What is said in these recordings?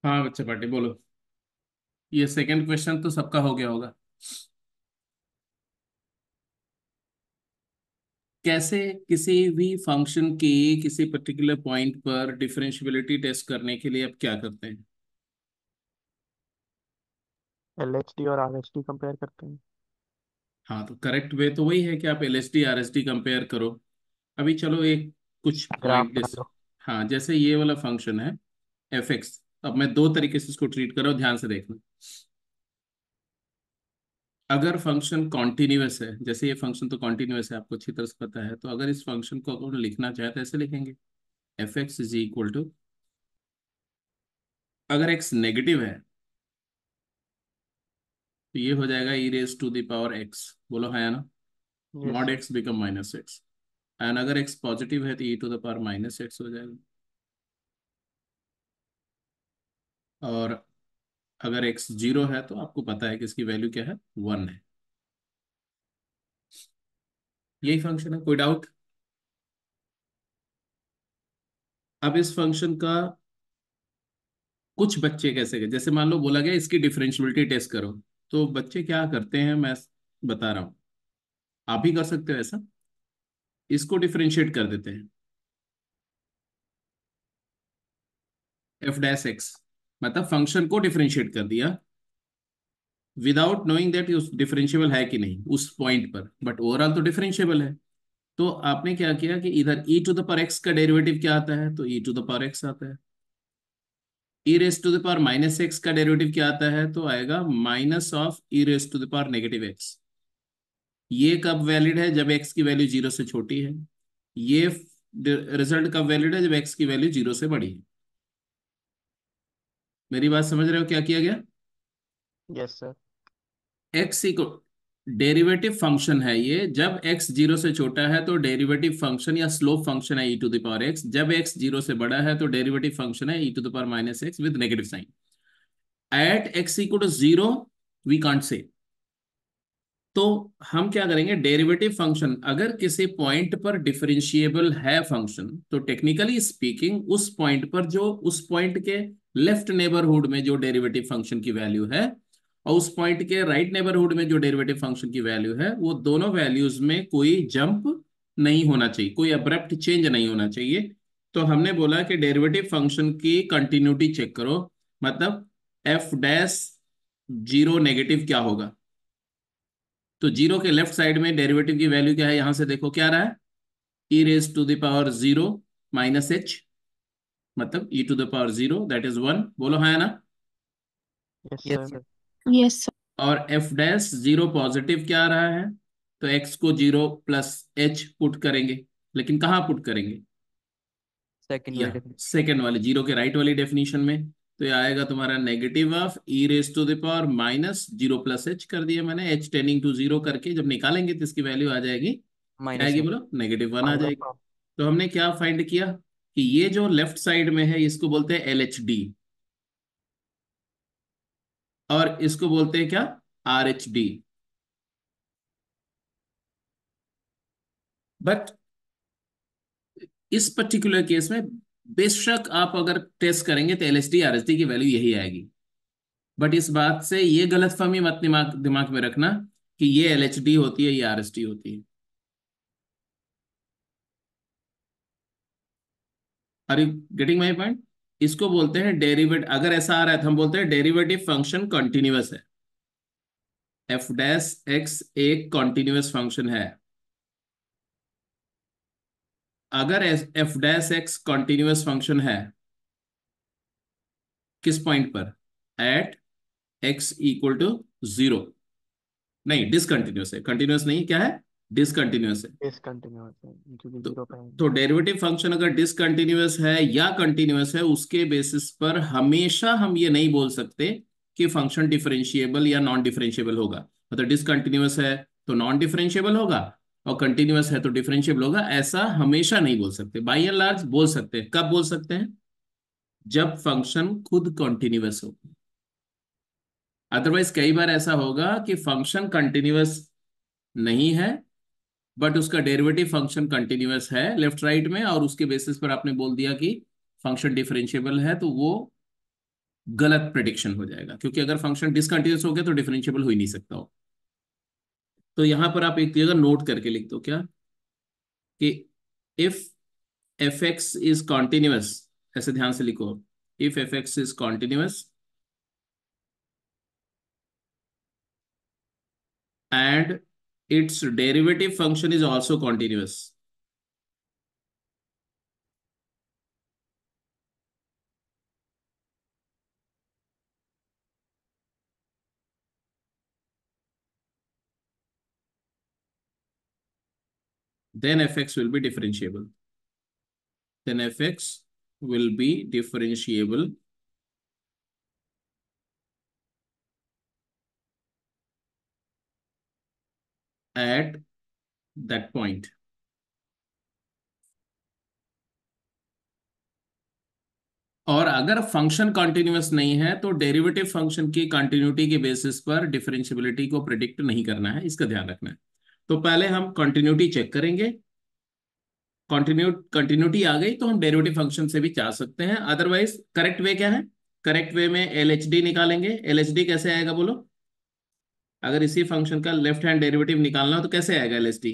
हाँ बच्चा पार्टी बोलो। ये सेकंड क्वेश्चन तो सबका हो गया होगा। कैसे किसी भी फंक्शन की किसी पर्टिकुलर पॉइंट पर डिफरेंशियबिलिटी टेस्ट करने के लिए अब क्या करते हैं? LHD और RHD कंपेयर करते हैं। हाँ तो करेक्ट वे तो वही है कि आप एलएसडी आरएसडी कंपेयर करो। अभी चलो एक कुछ ग्राफ पॉइंट बना जैसे, लो। हाँ जैसे ये वाला फंक्शन है एफ एक्स। अब मैं दो तरीके से इसको ट्रीट कर रहा हूँ, ध्यान से देखना। अगर फंक्शन कॉन्टिन्यूअस है, जैसे ये फंक्शन तो कॉन्टिन्यूअस है, आपको अच्छी तरह से पता है, तो अगर इस फंक्शन को अगर लिखना चाहे तो ऐसे लिखेंगे। F x is equal to, अगर एक्स नेगेटिव है तो ये हो जाएगा E raise to the power X. बोलो हाँ या ना। Yes mod sir. X become minus X. And अगर एक्स पॉजिटिव है तो E to the power minus X हो जाएगा। और अगर एक्स जीरो है तो आपको पता है कि इसकी वैल्यू क्या है, वन है। यही फंक्शन है, कोई डाउट? अब इस फंक्शन का कुछ बच्चे कैसे गए, जैसे मान लो बोला गया इसकी डिफरेंशियबिलिटी टेस्ट करो, तो बच्चे क्या करते हैं मैं बता रहा हूँ। आप भी कर सकते हो ऐसा। इसको डिफरेंशिएट कर देते हैं एफ डैश एक्स, मतलब फंक्शन को डिफरेंशिएट कर दिया विदाउट नोइंग दैट उस डिफरेंशिएबल है कि नहीं उस पॉइंट पर, बट ओवरऑल तो डिफरेंशिएबल है। तो आपने क्या किया कि इधर E to the power X का डेरिवेटिव क्या आता है, तो E to the power X आता है। E raise to the power minus x का डेरिवेटिव क्या आता है, तो आएगा minus of E raise to the power negative X. ये कब वैलिड है, जब एक्स की वैल्यू जीरो से छोटी है। ये रिजल्ट कब वैलिड है, जब एक्स की वैल्यू जीरो से बड़ी है। मेरी बात समझ रहे हो क्या किया गया? Yes sir. एक्स इको डेरिवेटिव फंक्शन है ये, जब एक्स जीरो से छोटा है तो डेरिवेटिव फंक्शन या स्लोप फंक्शन है E to the power X, जब एक्स जीरो से बड़ा है तो डेरिवेटिव फंक्शन है E to the power minus X with negative sign. At x equal to zero we can't say. तो हम क्या करेंगे, डेरिवेटिव फंक्शन अगर किसी पॉइंट पर डिफरेंशिएबल है फंक्शन, तो टेक्निकली स्पीकिंग उस पॉइंट पर जो उस पॉइंट के लेफ्ट नेबरहुड में जो डेरिवेटिव फंक्शन की वैल्यू है, और उस पॉइंट के राइट नेबरहुड में जो डेरिवेटिव फंक्शन की वैल्यू है, वो दोनों वैल्यूज में कोई जंप नहीं होना चाहिए, कोई अब्रप्ट चेंज नहीं होना चाहिए। तो हमने बोला कि डेरिवेटिव फंक्शन की कंटिन्यूटी चेक करो, मतलब एफ डैश जीरो नेगेटिव क्या होगा। तो जीरो के लेफ्ट साइड में डेरिवेटिव की वैल्यू क्या है, यहां से देखो क्या रहा है, E raise to the power zero minus H, मतलब E to the power zero that is one. बोलो हाँ या ना। Yes yes sir. Sir. Yes sir. और एफ डैश जीरो पॉजिटिव क्या आ रहा है, तो एक्स को जीरो प्लस एच पुट करेंगे, लेकिन कहाँ पुट करेंगे, सेकंड या वाली डेफिनेशन। सेकेंड वाले जीरो के राइट वाली डेफिनेशन में। तो ये आएगा तुम्हारा negative of e raise to the power minus zero plus h कर दिया मैंने, एच टेंडिंग टू जीरो करके जब निकालेंगे तो इसकी वैल्यू आ जाएगी, क्या माइनस आएगी वन। बोलो, नेगेटिव वन आ माइनस जाएगी। वन। तो हमने क्या फाइंड किया कि ये जो लेफ्ट साइड में है इसको बोलते हैं एल एच डी, और इसको बोलते हैं क्या, आर एच डी। बट इस पर्टिकुलर केस में बेशक आप अगर टेस्ट करेंगे तो L H D R H D की वैल्यू यही आएगी। बट इस बात से ये गलतफहमी मत दिमाग दिमाग में रखना कि ये एल एच डी होती है, ये आर एच डी होती है। Are you getting my point? इसको बोलते हैं डेरिवेट, अगर ऐसा आ रहा है तो हम बोलते हैं डेरिवेटिव फंक्शन कॉन्टिन्यूअस है। एफ डैश एक्स एक कॉन्टिन्यूअस फंक्शन है। अगर f dash x continuous function है, किस पॉइंट पर, at x equal to zero. नहीं डिसकंटिन्यूअस है, कंटिन्यूअस नहीं, क्या है, डिसकंटिन्यूअस है। डिसकंटिन्यूअस है क्योंकि तो जीरो पे है। तो डेरिवेटिव फंक्शन अगर डिसकंटिन्यूअस है या कंटिन्यूअस है, उसके बेसिस पर हमेशा हम ये नहीं बोल सकते कि फंक्शन डिफरेंशिएबल या नॉन डिफरेंशिएबल होगा। मतलब डिसकंटिन्यूअस है तो नॉन डिफरेंशिएबल होगा, और कंटिन्यूअस है तो डिफरेंशिएबल होगा, ऐसा हमेशा नहीं बोल सकते। बाई एंड लार्ज बोल सकते हैं, कब बोल सकते हैं, जब फंक्शन खुद कॉन्टिन्यूअस हो। अदरवाइज कई बार ऐसा होगा कि फंक्शन कंटिन्यूअस नहीं है, बट उसका डेरिवेटिव फंक्शन कंटिन्यूअस है लेफ्ट राइट में, और उसके बेसिस पर आपने बोल दिया कि फंक्शन डिफरेंशिएबल है, तो वो गलत प्रिडिक्शन हो जाएगा, क्योंकि अगर फंक्शन डिसकंटिन्यूस हो गया तो डिफरेंशिएबल हो ही नहीं सकता हो। तो यहां पर आप एक जगह नोट करके लिख दो क्या, कि if f x is continuous, ऐसे ध्यान से लिखो, if f x is continuous and its derivative function is also continuous, then fx will be differentiable. Then fx will be differentiable at that point. और अगर फंक्शन कॉन्टिन्यूअस नहीं है तो derivative function की कंटिन्यूटी के बेसिस पर differentiability को predict नहीं करना है, इसका ध्यान रखना है। तो पहले हम कंटिन्यूटी चेक करेंगे, कंटिन्यूटी आ गई तो हम डेरिवेटिव फंक्शन से भी जा सकते हैं। अदरवाइज करेक्ट वे क्या है, करेक्ट वे में एलएचडी निकालेंगे। एलएचडी कैसे आएगा बोलो, अगर इसी फंक्शन का लेफ्ट हैंड डेरिवेटिव निकालना हो तो कैसे आएगा एलएचडी?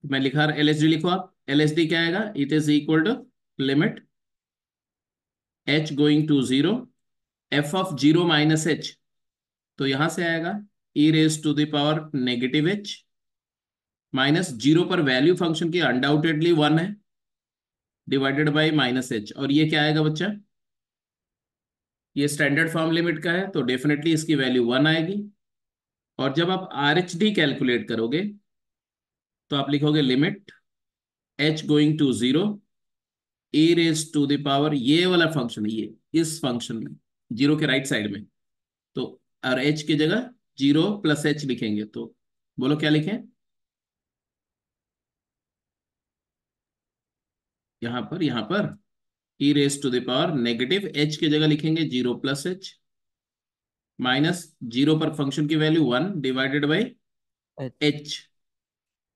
मैं लिखा एलएचडी, लिखो आप, एलएचडी क्या आएगा, it is equal to limit H going to zero F of zero minus H, तो यहां से आएगा E raise to the power negative H minus zero पर वैल्यू फंक्शन की अनडाउटेडली वन है, डिवाइडेड बाई माइनस एच। और ये क्या आएगा बच्चा, ये स्टैंडर्ड फॉर्म लिमिट का है तो डेफिनेटली इसकी वैल्यू वन आएगी। और जब आप आर एच डी कैलकुलेट करोगे तो आप लिखोगे limit H going to zero a raise to the power, ये वाला फंक्शन है, ये इस फंक्शन में जीरो के राइट साइड में, तो और एच की जगह जीरो प्लस एच लिखेंगे, तो बोलो क्या लिखें, यहां पर E raise to the power negative H की जगह लिखेंगे zero plus H minus zero पर फंक्शन की value one divided by H. H.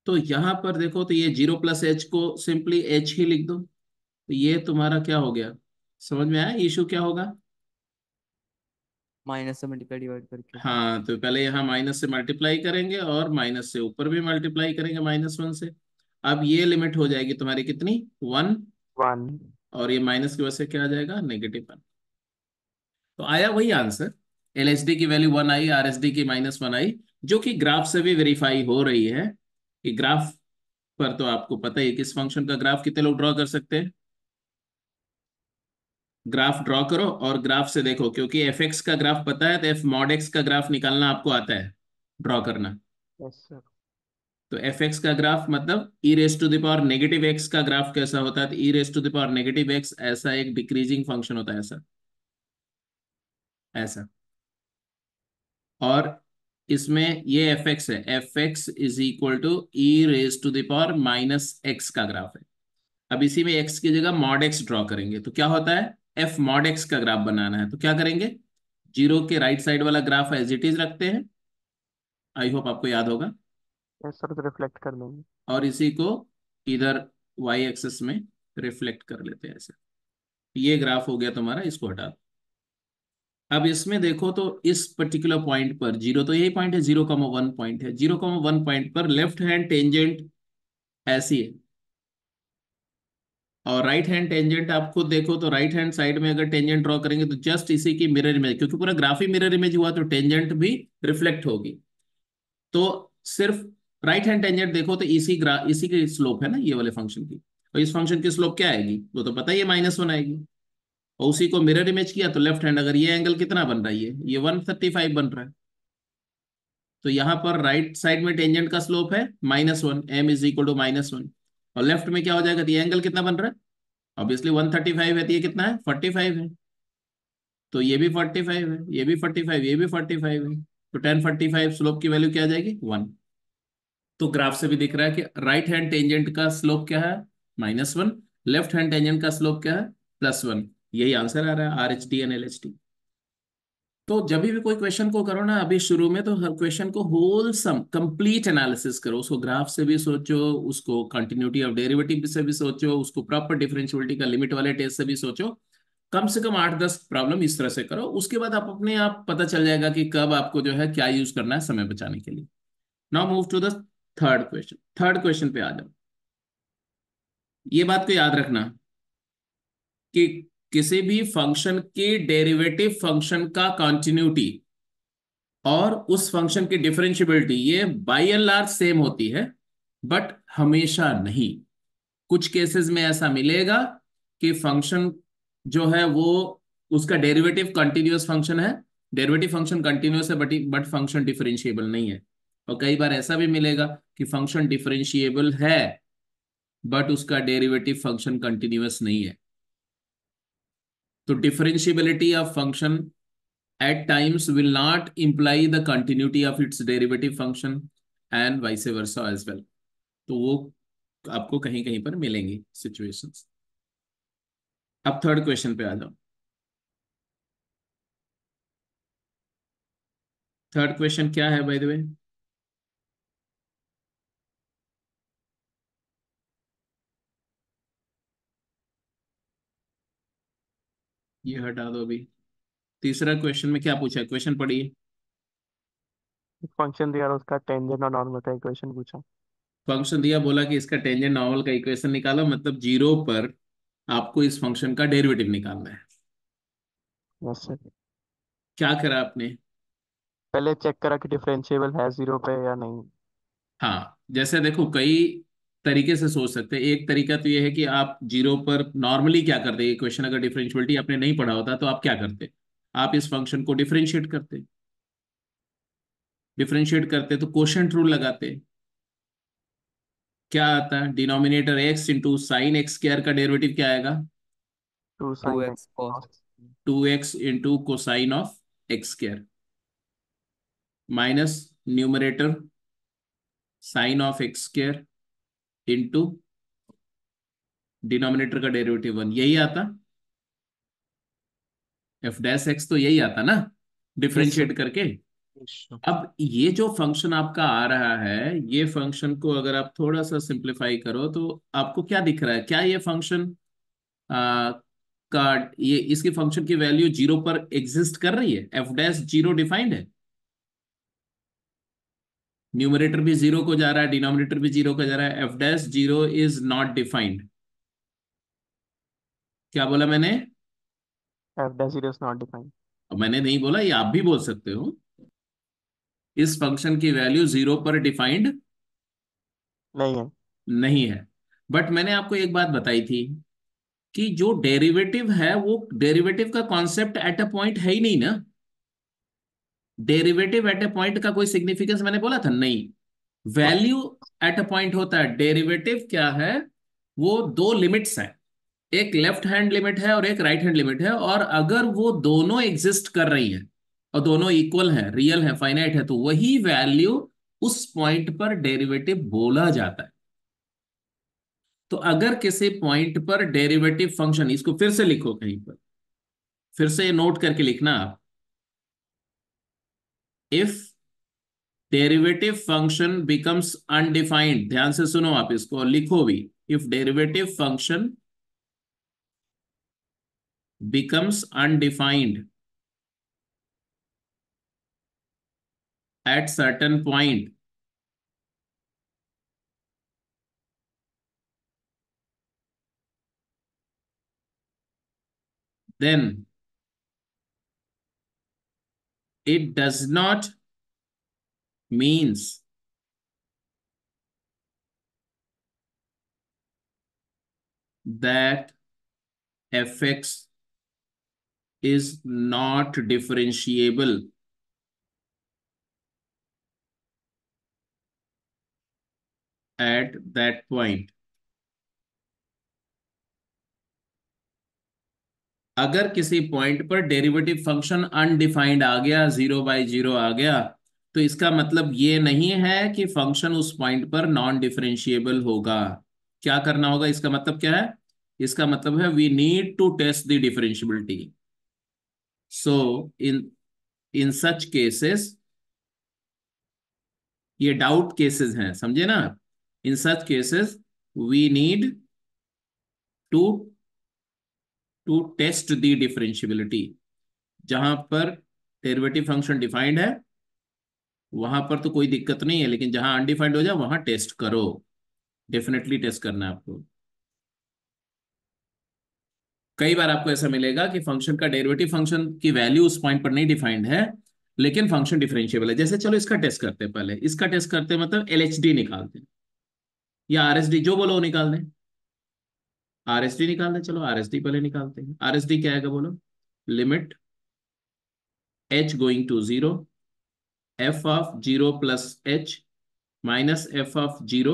तो यहां पर देखो तो ये जीरो प्लस एच को सिंपली एच ही लिख दो, तो ये तुम्हारा क्या हो गया, समझ में आया इशू क्या होगा? माइनस से मल्टीप्लाई डिवाइड करके। हाँ, तो पहले यहाँ माइनस से मल्टीप्लाई करेंगे और माइनस से ऊपर भी मल्टीप्लाई करेंगे माइनस वन से। अब ये लिमिट हो जाएगी तुम्हारी कितनी, वन, 1. और ये माइनस की वजह से क्या आ जाएगा, नेगेटिव वन। तो आया वही आंसर, एलएचडी की वैल्यू वन आई, आरएसडी की माइनस वन आई, जो कि ग्राफ से भी वेरीफाई हो रही है। कि ग्राफ पर तो आपको पता ही है किस फंक्शन का ग्राफ कितने लोग ड्रॉ कर सकते हैं। ग्राफ ड्रॉ करो और ग्राफ से देखो, क्योंकि एफ एक्स का ग्राफ पता है तो एफ मॉड एक्स का ग्राफ निकालना आपको आता है, ड्रॉ करना। Yes, sir. तो एफ एक्स का ग्राफ मतलब E raise to the power negative X का ग्राफ कैसा होता है, तो E raise to the power negative X ऐसा एक डिक्रीजिंग फंक्शन होता है, ऐसा ऐसा। और इसमें ये एफ एक्स है, f x is equal to e raise to the power minus x का ग्राफ है। अब इसी में एक्स की जगह मॉड एक्स ड्रॉ करेंगे तो क्या होता है, एफ मॉड एक्स का ग्राफ बनाना है तो क्या करेंगे, जीरो के राइट साइड वाला ग्राफ एज इट इज रखते हैं, आई होप आपको याद होगा, Yes, sir. तो रिफ्लेक्ट कर देंगे. और इसी को इधर वाई एक्सिस में रिफ्लेक्ट कर लेते हैं ऐसे। ये ग्राफ हो गया तुम्हारा, इसको हटा दो। अब इसमें देखो तो इस पर्टिकुलर पॉइंट पर जीरो, तो यही पॉइंट है, 0,1 पॉइंट है, 0,1 पॉइंट पर लेफ्ट हैंड टेंजेंट ऐसी है, और राइट हैंड टेंजेंट आप खुद देखो तो राइट हैंड साइड में अगर टेंजेंट ड्रॉ करेंगे तो जस्ट इसी की मिरर इमेज, क्योंकि पूरा ग्राफ ही मिरर इमेज हुआ तो टेंजेंट भी रिफ्लेक्ट होगी। तो सिर्फ राइट हैंड टेंजेंट देखो तो इसी की स्लोप है ना ये वाले फंक्शन की, और इस फंक्शन की स्लोप क्या आएगी वो तो पता ही है, माइनस वन आएगी। और उसी को मिरर इमेज किया तो लेफ्ट हैंड, अगर ये एंगल कितना बन रहा है, ये 135 बन रहा है, तो यहाँ पर राइट साइड में टेंजेंट का स्लोप है minus one, m is equal to minus one. और लेफ्ट में क्या हो जाएगा, तो ये एंगल कितना बन रहा है, ऑब्वियसली 135 है, तो ये कितना है 45 है, तो ये भी 45 है, ये भी 45, ये भी 45 है, तो 1045 स्लोप की वैल्यू क्या आ जाएगी, वन। तो ग्राफ से भी दिख रहा है कि राइट हैंड टेंजेंट का स्लोप क्या है, minus one, left hand tangent का स्लोप क्या है, प्लस वन। यही आंसर आ रहा है, are H D and L H D. तो जब भी कोई क्वेश्चन को करो ना अभी शुरू में, तो हर क्वेश्चन को होलसम कंप्लीट एनालिसिस करो, उसको ग्राफ से भी सोचो, उसको कंटिन्यूटी ऑफ डेरिवेटिव से भी सोचो, उसको प्रॉपर डिफरेंशियबिलिटी का लिमिट वाले टेस्ट से भी सोचो, कम से कम 8-10 प्रॉब्लम इस तरह से करो, उसके बाद आप अपने आप पता चल जाएगा कि कब आपको जो है क्या यूज करना है समय बचाने के लिए। Now move to the third question. Third question पे आ जाओ। ये बात को याद रखना कि किसी भी फंक्शन के डेरिवेटिव फंक्शन का कॉन्टिन्यूटी और उस फंक्शन की डिफरेंशियबिलिटी ये बाय एंड लार्ज सेम होती है, बट हमेशा नहीं। कुछ केसेस में ऐसा मिलेगा कि फंक्शन जो है वो उसका डेरिवेटिव कंटिन्यूअस फंक्शन है, डेरिवेटिव फंक्शन कंटिन्यूअस है बट फंक्शन डिफरेंशिएबल नहीं है। और कई बार ऐसा भी मिलेगा कि फंक्शन डिफरेंशिएबल है बट उसका डेरिवेटिव फंक्शन कंटिन्यूअस नहीं है। तो differentiability of function at times will not imply the continuity of its derivative function and vice versa as well। तो वो आपको कहीं कहीं पर मिलेंगी सिचुएशंस। अब थर्ड क्वेश्चन पे आ जाओ। थर्ड क्वेश्चन क्या है बाय द वे? ये हटा दो अभी। तीसरा क्वेश्चन में क्या पूछा है, क्वेश्चन पढ़िए। फंक्शन दिया और उसका टेंजेंट और नॉर्मल का इक्वेशन पूछा। फंक्शन दिया, बोला कि इसका टेंजेंट नॉर्मल का इक्वेशन निकालो, मतलब जीरो पर आपको इस फंक्शन का डेरिवेटिव निकालना है। Yes sir. क्या करा आपने? पहले चेक करा कि डिफरेंशिएबल है जीरो पे या नहीं। हाँ, जैसे देखो कई तरीके से सोच सकते हैं। एक तरीका तो ये है कि आप जीरो पर नॉर्मली क्या करते, ये क्वेश्चन अगर डिफरेंशियबिलिटी आपने नहीं पढ़ा होता तो आप क्या करते, आप इस फंक्शन को डिफरेंशिएट करते। डिफरेंशिएट करते तो कोशेंट रूल लगाते। क्या आता है, denominator x into sine x square का डेरिवेटिव क्या आएगा? Two two sine x cos. X. 2x into cosine of x square minus numerator sine of x square into denominator का डेरिवेटिव 1, यही आता। एफ डैश एक्स तो यही आता ना यस सर। डिफरेंशिएट करके। यस अब ये जो फंक्शन आपका आ रहा है, ये फंक्शन को अगर आप थोड़ा सा सिंप्लीफाई करो तो आपको क्या दिख रहा है? क्या ये फंक्शन आ, का ये इसकी फंक्शन की वैल्यू जीरो पर एग्जिस्ट कर रही है? एफ डैश जीरो डिफाइंड है, न्यूमरेटर भी जीरो को जा रहा है, डिनोमिनेटर भी जीरो को जा रहा है। F dash zero is not defined. क्या बोला मैंने? F dash zero is not defined. अब मैंने नहीं बोला, ये आप भी बोल सकते हो। इस फंक्शन की वैल्यू जीरो पर डिफाइंड नहीं है। नहीं है। बट मैंने आपको एक बात बताई थी कि जो डेरिवेटिव है वो डेरिवेटिव का कॉन्सेप्ट एट अ पॉइंट है ही नहीं ना। डेरिवेटिव एट अ पॉइंट का कोई सिग्निफिकेंस मैंने बोला था नहीं। वैल्यू एट अ पॉइंट होता है। डेरिवेटिव क्या है? वो दो लिमिट्स हैं, एक लेफ्ट हैंड लिमिट है और एक राइट हैंड लिमिट है, और अगर वो दोनों एग्जिस्ट कर रही हैं और दोनों इक्वल हैं, रियल है, फाइनाइट है, तो वही वैल्यू उस पॉइंट पर डेरिवेटिव बोला जाता है। तो अगर किसी पॉइंट पर डेरिवेटिव फंक्शन, इसको फिर से लिखो कहीं पर, फिर से नोट करके लिखना आप। If derivative function becomes undefined, ध्यान से सुनो आप इसको और लिखो भी। If derivative function becomes undefined at certain point, then it does not means that fx is not differentiable at that point। अगर किसी पॉइंट पर डेरिवेटिव फंक्शन अनडिफाइंड आ गया, 0/0 आ गया, तो इसका मतलब ये नहीं है कि फंक्शन उस पॉइंट पर नॉन डिफरेंशिएबल होगा। क्या करना होगा, इसका मतलब क्या है? इसका मतलब है we need to test the differentiability. So in in such cases, ये डाउट केसेस हैं, समझे ना? In such cases we need to to test the differentiability. जहां पर डेरिवेटिव फंक्शन डिफाइंड है वहां पर तो कोई दिक्कत नहीं है, लेकिन जहां अनडिफाइंड हो जाए वहां टेस्ट करो, डेफिनेटली टेस्ट करना है आपको। कई बार आपको ऐसा मिलेगा कि फंक्शन का डेरिवेटिव फंक्शन की वैल्यू उस पॉइंट पर नहीं डिफाइंड है, लेकिन फंक्शन डिफरेंशिएबल है। जैसे चलो इसका टेस्ट करते हैं, पहले इसका टेस्ट करते हैं, मतलब एलएचडी निकालते हैं या आरएसडी, जो बोलो वो निकाल दें। आरएसडी निकाल दें, चलो आरएसडी पहले निकालते हैं। आरएसडी क्या आएगा बोलो? Limit H going to zero, F of zero plus H minus f of zero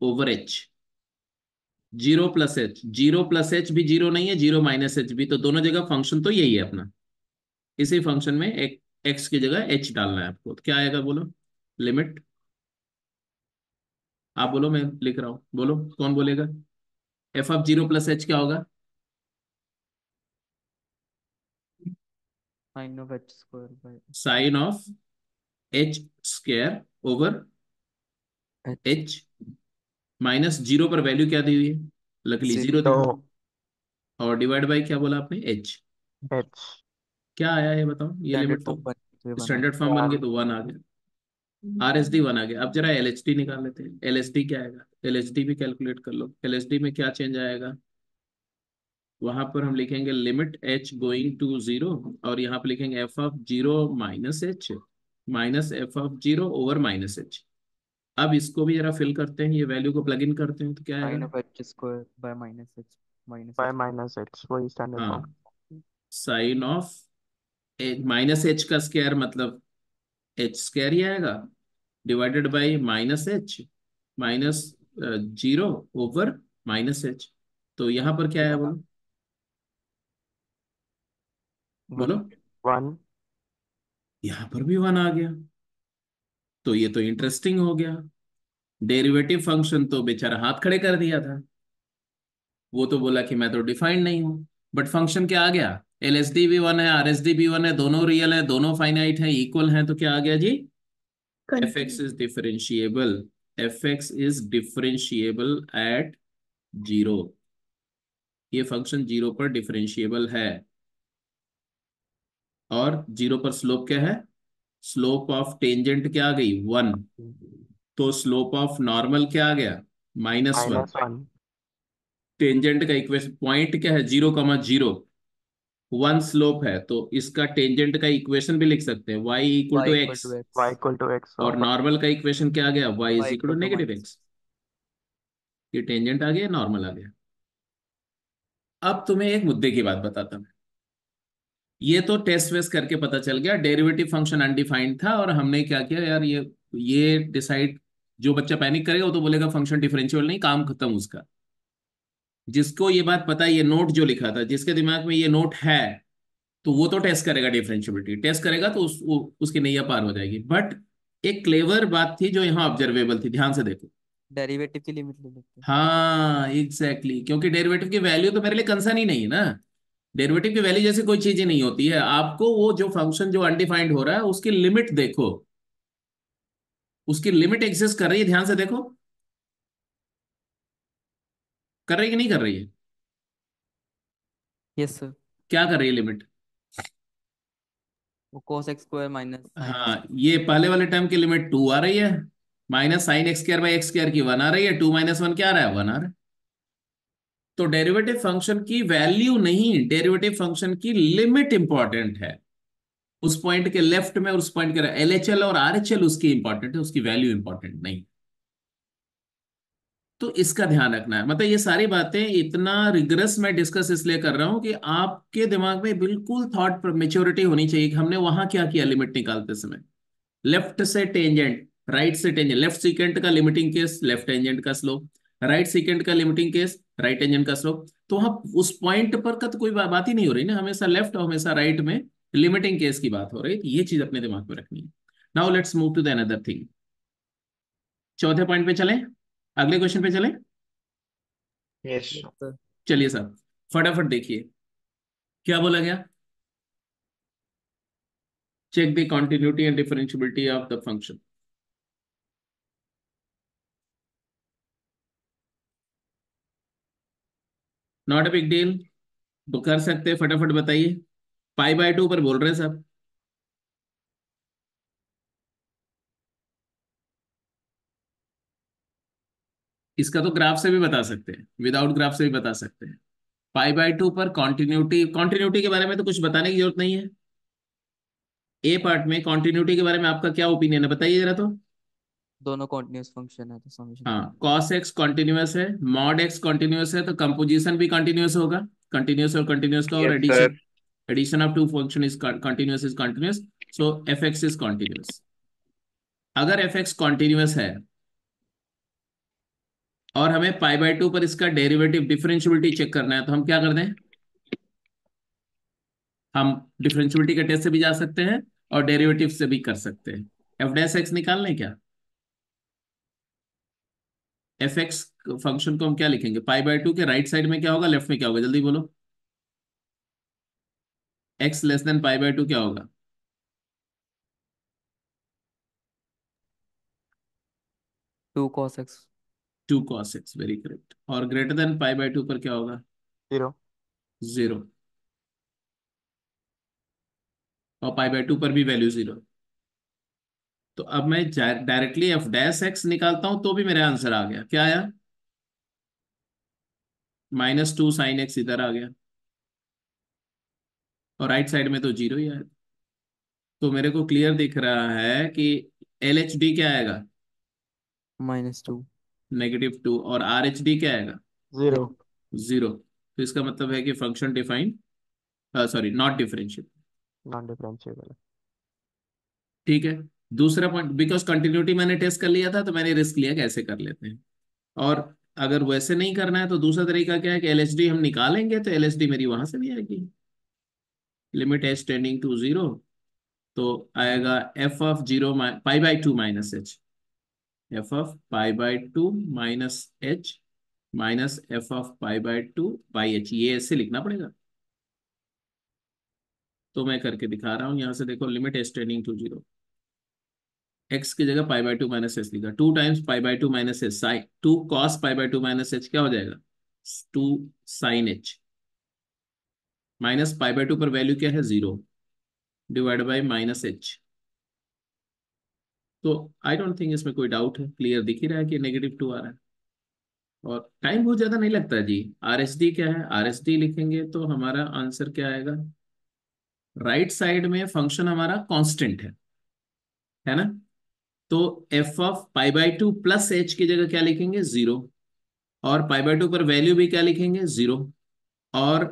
over h. Zero plus h, zero plus h भी जीरो नहीं है, जीरो माइनस एच भी, तो दोनों जगह फंक्शन तो यही है अपना। इसी फंक्शन में एक एक्स की जगह एच डालना है आपको, तो क्या आएगा बोलो? लिमिट, आप बोलो, मैं लिख रहा हूं, बोलो कौन बोलेगा? F of zero plus h क्या होगा? Sine of h square by sine of h square over h. H, minus zero पर वैल्यू क्या दी हुई है? लकली जीरो दी तो हुई है। और डिवाइड बाय क्या बोला आपने? एच। एच क्या आया ये बताओ? ये स्टैंडर्ड लिमिट तो फॉर्म बन के बना स्टैंडर्ड फॉर्म बन गई, तो वन आ गया। आरएसडी वन आ गया। अब जरा एलएचडी निकाल लेते हैं। एलएचडी क्या आएगा? एलएचडी भी कैलकुलेट कर लो। एलएचडी में क्या चेंज आएगा? वहां पर हम लिखेंगे limit H going to zero, और यहाँ पे लिखेंगे f of zero minus h, minus f of zero over minus h. अब इसको भी जरा फिल करते हैं, ये वैल्यू को प्लग इन करते हैं, तो क्या आएगा? Sine of h square by minus by h cube. Minus h, वही स्टैंडर्ड फॉर्म। हाँ, साइन ऑफ माइनस एच का स्क्वायर मतलब एच स्क्वायर ही आएगा, divided by minus h minus zero over minus H. तो यहाँ पर क्या है बोलो? बोलो। वन। वन। यहाँ पर भी वन आ गया। तो ये तो इंटरेस्टिंग हो गया। डेरिवेटिव फंक्शन तो बेचारा हाथ खड़े कर दिया था, वो तो बोला कि मैं तो डिफाइंड नहीं हूं, बट फंक्शन क्या आ गया? एलएसडी भी वन है, आरएसडी भी वन है, दोनों रियल है, दोनों फाइनाइट है, इक्वल है, तो क्या आ गया जी? F x is differentiable. F x is differentiable at zero. ये फंक्शन जीरो पर डिफरेंशिएबल है। और जीरो पर स्लोप क्या है? स्लोप ऑफ टेंजेंट क्या आ गई? वन। तो स्लोप ऑफ नॉर्मल क्या आ गया? Minus one. Minus one. Tangent का इक्वेशन पॉइंट क्या है? Zero comma zero, one slope है, तो इसका टेंजेंट का इक्वेशन भी लिख सकते हैं, y equal to y equal x. To y x. Equal to x और और नॉर्मल का इक्वेशन क्या आ गया? y is y equal equal to to negative minus. X. ये टेंजेंट आ गया, नॉर्मल आ गया। अब तुम्हें एक मुद्दे की बात बताता हूँ। ये तो टेस्ट वेस्ट करके पता चल गया डेरिवेटिव फंक्शन अनडिफाइंड था, और हमने क्या किया यार, ये डिसाइड, जो बच्चा पैनिक करेगा वो तो बोलेगा फंक्शन डिफरेंशियल नहीं, काम खत्म उसका। जिसको ये बात पता है, ये नोट जो लिखा था, जिसके दिमाग में ये नोट है, तो वो तो टेस्ट करेगा, डिफरेंशियबिलिटी टेस्ट करेगा, तो उसकी नैया पार हो जाएगी। बट एक क्लेवर बात थी जो यहाँ ऑब्जर्वेबल थी, ध्यान से देखो। डेरिवेटिव की लिमिट ले लेते हैं। हाँ एग्जैक्टली exactly. क्योंकि डेरिवेटिव की वैल्यू तो मेरे लिए कंसर्न ही नहीं है ना। डेरिवेटिव की वैल्यू जैसी कोई चीज ही नहीं होती है। आपको वो जो फंक्शन जो अनडिफाइंड हो रहा है उसकी लिमिट देखो, उसकी लिमिट एग्जिस्ट कर रही है, ध्यान से देखो। कर रही है कि नहीं कर रही है? Yes sir. क्या कर रही है लिमिट? वो cos x square minus sine x. हाँ, ये पहले वाले टर्म की लिमिट टू आ रही है, minus sine x square by x square की वन आ रही है, टू माइनस वन क्या आ रहा है? वन आ रहा है। तो डेरिवेटिव फंक्शन की वैल्यू नहीं, डेरिवेटिव फंक्शन की लिमिट इंपॉर्टेंट है। उस पॉइंट के लेफ्ट में और उस पॉइंट के एलएचएल और आरएचएल उसकी इंपॉर्टेंट है, उसकी वैल्यू इंपॉर्टेंट नहीं। तो इसका ध्यान रखना है। मतलब ये सारी बातें इतना रिगरस मैं डिस्कस इसलिए कर रहा हूं कि आपके दिमाग में बिल्कुल थॉट पर मेच्योरिटी होनी चाहिए कि हमने वहां क्या किया लिमिट निकालते समय। लेफ्ट से टेंजेंट, राइट से टेंजेंट, लेफ्ट सीकेंट का लिमिटिंग केस लेफ्ट टेंजेंट का स्लोप, राइट सीकेंट का लिमिटिंग केस राइट टेंजेंट का स्लोप। तो वहां उस पॉइंट पर का तो कोई बात ही नहीं हो रही ना, हमेशा लेफ्ट और हमेशा राइट में लिमिटिंग केस की बात हो रही है। तो ये चीज अपने दिमाग में रखनी है। Now let's move to the another thing. चौथे पॉइंट पे चलें, अगले क्वेश्चन पे चलें। यस। Yes sir. चलिए साहब, फटाफट देखिए क्या बोला गया। Check the continuity and differentiability of the function. Not a big deal. तो कर सकते हैं, फटाफट बताइए। पाई बाय टू पर बोल रहे हैं सब। इसका तो ग्राफ से भी बता सकते हैं, विदाउट ग्राफ से भी बता सकते हैं। पाई बाय टू पर कॉन्टिन्यूटी, कॉन्टिन्यूटी के बारे में तो कुछ बताने की जरूरत नहीं है। ए पार्ट में कॉन्टिन्यूटी के बारे में आपका क्या ओपिनियन है, बताइए जरा तो। दोनों कॉन्टिन्यूस फंक्शन है तो समेशन हाँ, करेंगे। कॉस एक्स कॉन्टिन्यूअस है, मॉड एक्स कॉन्टिन्यूअस है, तो कंपोजिशन भी कॉन्टिन्यूअस होगा। कंटिन्यूअस और कंटिन्यूअस का, और yes sir. Addition, addition of two function is continuous, is continuous. So f x is continuous. अगर एफ एक्स कॉन्टिन्यूअस है और हमें पाई बाय टू पर इसका डेरिवेटिव डिफरेंशियबिलिटी चेक करना है, तो हम क्या कर दें? हम डिफरेंशियबिलिटी के टेस्ट से भी जा सकते हैं और डेरिवेटिव से भी कर सकते हैं। एफ डैश एक्स निकाल लें क्या? एफ एक्स फंक्शन को हम क्या लिखेंगे? पाई बाय टू के राइट साइड में क्या होगा, लेफ्ट में क्या होगा, जल्दी बोलो। X less than pi by two क्या होगा? 2 cos x। Two cos X, very correct. और greater than pi by two पर क्या होगा? 0। जीरो। और पाई बाय टू पर भी वैल्यू जीरो। तो अब मैं डायरेक्टली एफ डैश एक्स निकालता हूं तो भी मेरा आंसर आ गया। क्या आया? -2 साइन एक्स इधर आ गया, और राइट साइड में तो जीरो ही आया। तो मेरे को क्लियर दिख रहा है कि एल एच डी क्या आएगा? -2। -2। और आर एच डी क्या आएगा? 0। जीरो। तो इसका मतलब है कि function defined, sorry, not differential. Non differentiable. ठीक है। दूसरा पॉइंट, बिकॉज कंटिन्यूटी मैंने टेस्ट कर लिया था तो मैंने रिस्क लिया कैसे कर लेते हैं। और अगर वैसे नहीं करना है तो दूसरा तरीका क्या है कि एलएचडी हम निकालेंगे, तो एलएचडी मेरी वहां से भी आएगी। Limit h tending to zero, तो आएगा f of zero pi by two minus h, f of pi by two minus h minus f of pi by two by h, ये ऐसे लिखना पड़ेगा। तो मैं करके दिखा रहा हूँ, यहाँ से देखो, limit h tending to zero, x की जगह pi by two minus h लिखा, 2 times pi by two minus h, sine 2 cos pi by two minus h क्या हो जाएगा? 2 sin h, minus pi by two पर वैल्यू क्या है? Zero, divide by -h। तो आई डोंट थिंक इसमें कोई डाउट है, क्लियर दिख ही रहा है कि -2 आ रहा है। और टाइम बहुत ज्यादा नहीं लगता जी। आर एच डी क्या है? आर एच डी लिखेंगे तो हमारा आंसर क्या आएगा? राइट साइड में फंक्शन हमारा कांस्टेंट है ना? तो F of pi by two plus H की जगह क्या लिखेंगे? जीरो। और पाई बाई टू पर वैल्यू भी क्या लिखेंगे? जीरो। और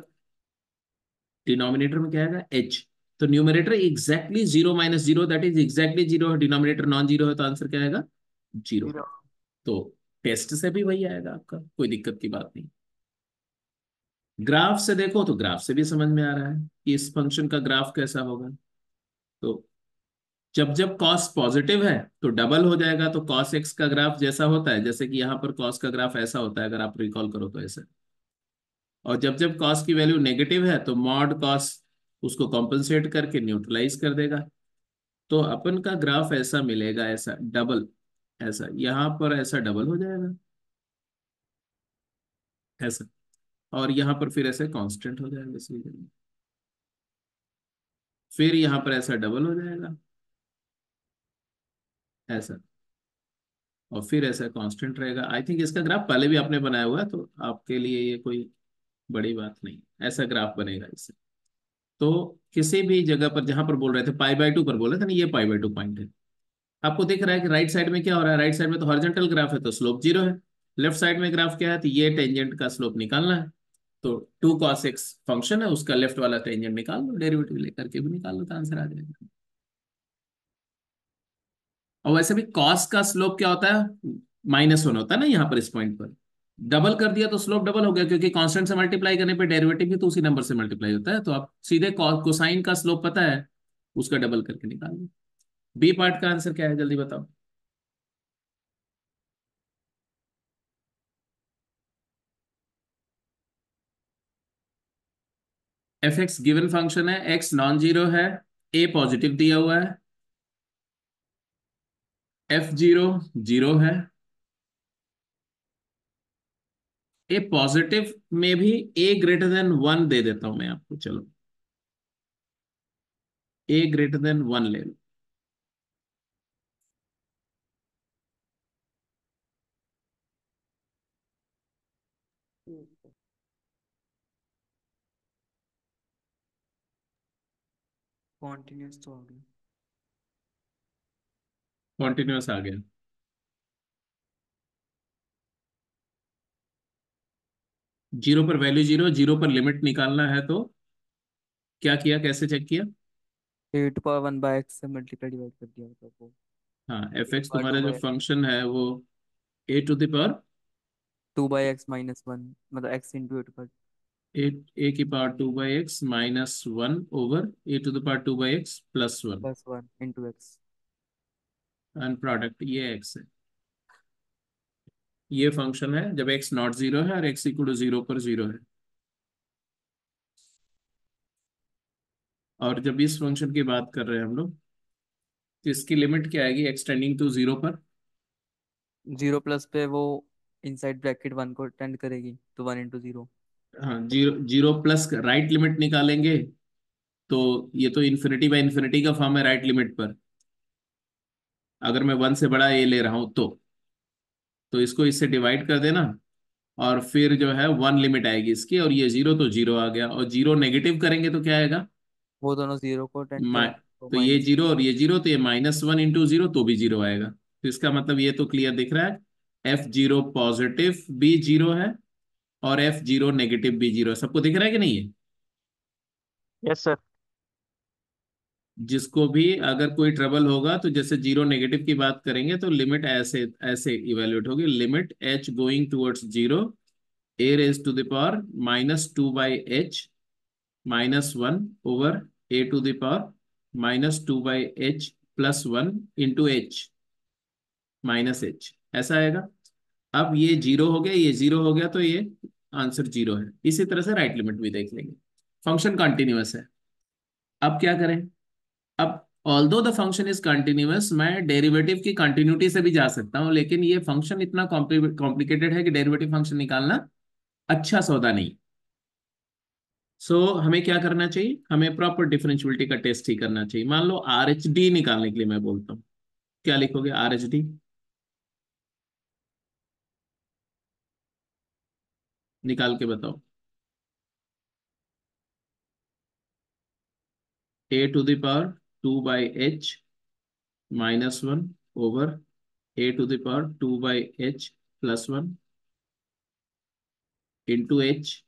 डिनोमिनेटर में क्या आएगा? एच। तो numerator exactly zero minus zero, that is exactly zero है, डिनोमिनेटर नॉन जीरो है, तो आंसर क्या आएगा? जीरो। 0। तो टेस्ट से भी वही आएगा आपका, कोई दिक्कत की बात नहीं। ग्राफ से देखो तो ग्राफ से भी समझ में आ रहा है कि इस फंक्शन का ग्राफ कैसा होगा। तो जब जब कॉस पॉजिटिव है तो डबल हो जाएगा, तो कॉस एक्स का ग्राफ जैसा होता है, जैसे कि यहाँ पर कॉस का ग्राफ ऐसा होता है, अगर आप रिकॉल करो तो ऐसा। और जब जब कॉस की वैल्यू नेगेटिव है तो मॉड कॉस उसको कॉम्पनसेट करके न्यूट्रलाइज कर देगा। तो अपन का ग्राफ ऐसा मिलेगा, ऐसा डबल, ऐसा यहाँ पर ऐसा डबल हो जाएगा, ऐसा। और यहाँ पर फिर ऐसे कांस्टेंट हो जाएगा इस रीजन में, फिर यहाँ पर ऐसा डबल हो जाएगा, ऐसा। और फिर ऐसा कांस्टेंट रहेगा। आई थिंक इसका ग्राफ पहले भी आपने बनाया हुआ है, तो आपके लिए ये कोई बड़ी बात नहीं, ऐसा ग्राफ बनेगा इससे। तो किसी भी जगह पर जहां पर बोल रहे थे पाई बाय टू पर बोल रहे थे ना, ये पाई बाय टू पॉइंट है। आपको दिख रहा है कि राइट साइड में क्या हो रहा है? राइट साइड में तो हॉरिजॉन्टल ग्राफ है तो स्लोप जीरो है। लेफ्ट साइड में ग्राफ क्या है? तो ये टेंजेंट का स्लोप निकालना है। तो 2 cos x फंक्शन है, उसका लेफ्ट वाला टेंजेंट निकाल लो, डेरिवेटिव लेकर के भी निकाल लो तो आंसर आ जाएगा। और वैसे भी कॉस का स्लोप क्या होता है? -1 होता है ना, यहाँ पर इस पॉइंट पर डबल कर दिया तो स्लोप डबल हो गया, क्योंकि कांस्टेंट से मल्टीप्लाई करने पे डेरिवेटिव भी तो उसी नंबर से मल्टीप्लाई होता है, तो आप सीधे कोसाइन का स्लोप पता है, उसका डबल करके निकाल लो। बी पार्ट का आंसर क्या है, जल्दी बताओ। एफ एक्स गिवन फंक्शन है, एक्स नॉन जीरो है, ए पॉजिटिव दिया हुआ है, एफ जीरो जीरो है, ए पॉजिटिव में भी ए ग्रेटर देन वन दे देता हूं मैं आपको, चलो ए ग्रेटर देन वन ले लो। कॉन्टिन्यूस तो आ गया। कॉन्टिन्यूअस आ गया। जीरो पर वैल्यू जीरो, जीरो पर लिमिट निकालना है तो क्या किया, कैसे चेक किया? A to power one by X से मल्टीप्लाई डिवाइड कर दिया मतलब वो हाँ, F A to X power two तुम्हारा जो बाय फंक्शन है वो A to the power two by X minus one, मतलब X into A to power A, A की power two by X minus one over A to the power two by x plus one, plus one into x. And product ये x है। ये function है जब x not zero है और x equal to zero पर zero है। और जब इस फंक्शन की बात कर रहे हैं हम लोग, तो इसकी लिमिट क्या आएगी एक्सटेंडिंग टू जीरो पर? जीरो प्लस पे वो इनसाइड ब्रैकेट वन को टेंड करेगी तो वन इंटू जीरो। हाँ, zero zero plus right limit निकालेंगे तो ये तो इन्फिनिटी बाय इन्फिनिटी का फॉर्म है राइट लिमिट पर। अगर मैं वन से बड़ा ए ले रहा हूं तो इसको इससे डिवाइड कर देना, और फिर जो है वन लिमिट आएगी इसकी, और ये जीरो तो जीरो आ गया, और जीरो नेगेटिव करेंगे तो क्या आएगा? वो दोनों जीरो को टेंड मा, करेंगे तो तो ये माइनस। जीरो और ये जीरो, तो ये माइनस वन इंटू जीरो तो भी जीरो आएगा। तो इसका मतलब ये तो क्लियर दिख रहा है, एफ जीरो पॉजिटिव भी जीरो है और एफ जीरो नेगेटिव भी जीरो है। सबको दिख रहा है कि नहीं है? Yes sir. जिसको भी अगर कोई ट्रबल होगा तो जैसे जीरो नेगेटिव की बात करेंगे तो लिमिट ऐसे ऐसे इवेल्युएट होगी, limit H going towards zero, a raise to the power minus two by h minus one over A to the power minus two by h plus one into h minus h, ऐसा आएगा। अब ये zero हो गया, ये zero हो गया, तो ये आंसर जीरो है। इसी तरह से राइट लिमिट भी देख लेंगे। फंक्शन कंटिन्यूअस है। अब क्या करें? अब although the function is continuous, मैं डेरिवेटिव की कंटिन्यूटी से भी जा सकता हूं, लेकिन ये फंक्शन इतना कॉम्प्लिकेटेड है कि डेरिवेटिव फंक्शन निकालना अच्छा सौदा नहीं। हमें क्या करना चाहिए? हमें प्रॉपर डिफरेंशियबिलिटी का टेस्ट ही करना चाहिए। मान लो आर एच डी निकालने के लिए मैं बोलता हूँ, क्या लिखोगे आर एच डी? निकाल के बताओ। A to the power two by h minus one over A to the power two by h plus one into h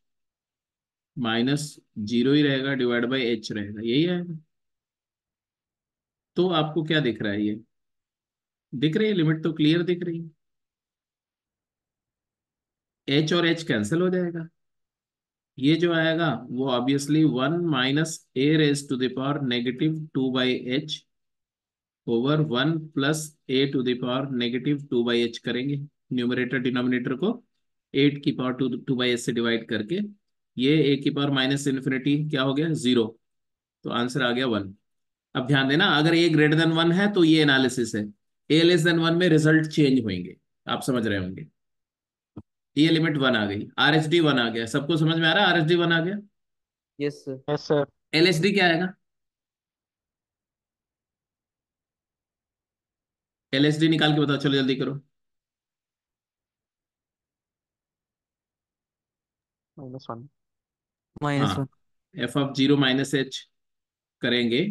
minus zero ही रहेगा डिवाइड बाई एच रहेगा, यही आएगा। तो आपको क्या दिख रहा है? ये दिख रही है, लिमिट तो क्लियर दिख रही है। एच और एच कैंसिल हो जाएगा, ये जो आएगा वो obviously one minus a raise to the power negative two by h over one plus a to the power negative two by h करेंगे। न्यूमरेटर डिनोमिनेटर को एट की power two two by h से divide करके, ये ए की power minus infinity क्या हो गया? जीरो। तो आंसर आ गया वन। अब ध्यान देना, अगर ए ग्रेटर देन वन है तो ये एनालिसिस है, ए लेस देन वन में रिजल्ट चेंज होंगे। आप समझ रहे होंगे। ये लिमिट वन आ गई, आर एच डी वन आ गया। सबको समझ में आ रहा है? आर एच डी वन आ गया। Yes sir. Yes sir. L H D क्या आएगा? एल एच डी निकाल के बताओ, चलो जल्दी करो। Minus one. Minus one. हाँ, f of zero minus h करेंगे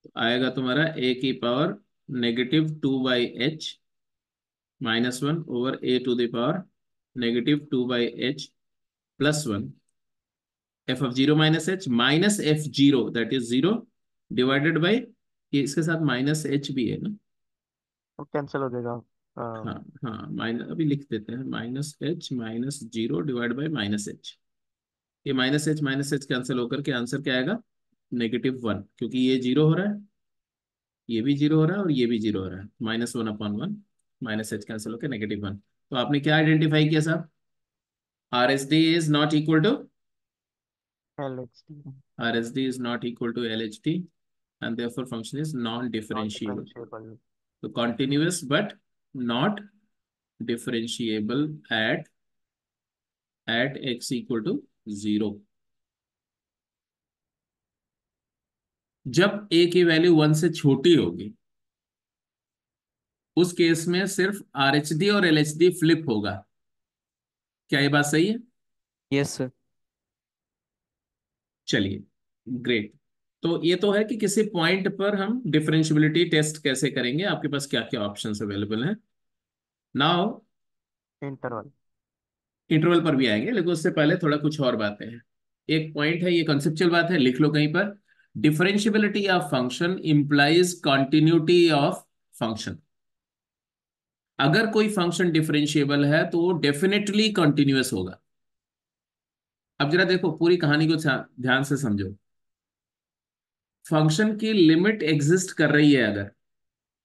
तो आएगा तुम्हारा ए की power negative two by h minus one over A to the power negative two by h plus one, f of zero minus h minus f zero that is zero divided by, इसके साथ minus H भी है ना? वो cancel हो जाएगा। हाँ हाँ, माइनस अभी लिख देते हैं, minus h minus zero divide by minus H. ये माइनस एच कैंसिल होकर के आंसर क्या आएगा? नेगेटिव वन, क्योंकि ये जीरो हो रहा है, ये भी जीरो हो रहा है और ये भी जीरो हो रहा है। Minus one upon one, minus h cancel होकर नेगेटिव वन। तो आपने क्या आइडेंटिफाई किया साहब? R S D is not equal to, L H D R S D is not equal to L H D, and therefore function is not non-differentiable. Differentiable. So continuous but not differentiable at at x equal to 0। जब ए की value 1 से छोटी होगी उस case में सिर्फ are H D और L H D flip होगा। क्या ये बात सही है? Yes sir. चलिए, ग्रेट। तो ये तो है कि किसी पॉइंट पर हम डिफरेंशियबिलिटी टेस्ट कैसे करेंगे, आपके पास क्या क्या ऑप्शंस अवेलेबल हैं। Now interval. इंटरवल पर भी आएंगे, लेकिन उससे पहले थोड़ा कुछ और बातें हैं। एक पॉइंट है, ये कंसेप्चुअल बात है, लिख लो कहीं पर। Differentiability of function implies continuity of function. अगर कोई फंक्शन डिफरेंशिएबल है तो वो डेफिनेटली कंटिन्यूअस होगा। अब जरा देखो, पूरी कहानी को ध्यान से समझो। फंक्शन की लिमिट एग्जिस्ट कर रही है अगर,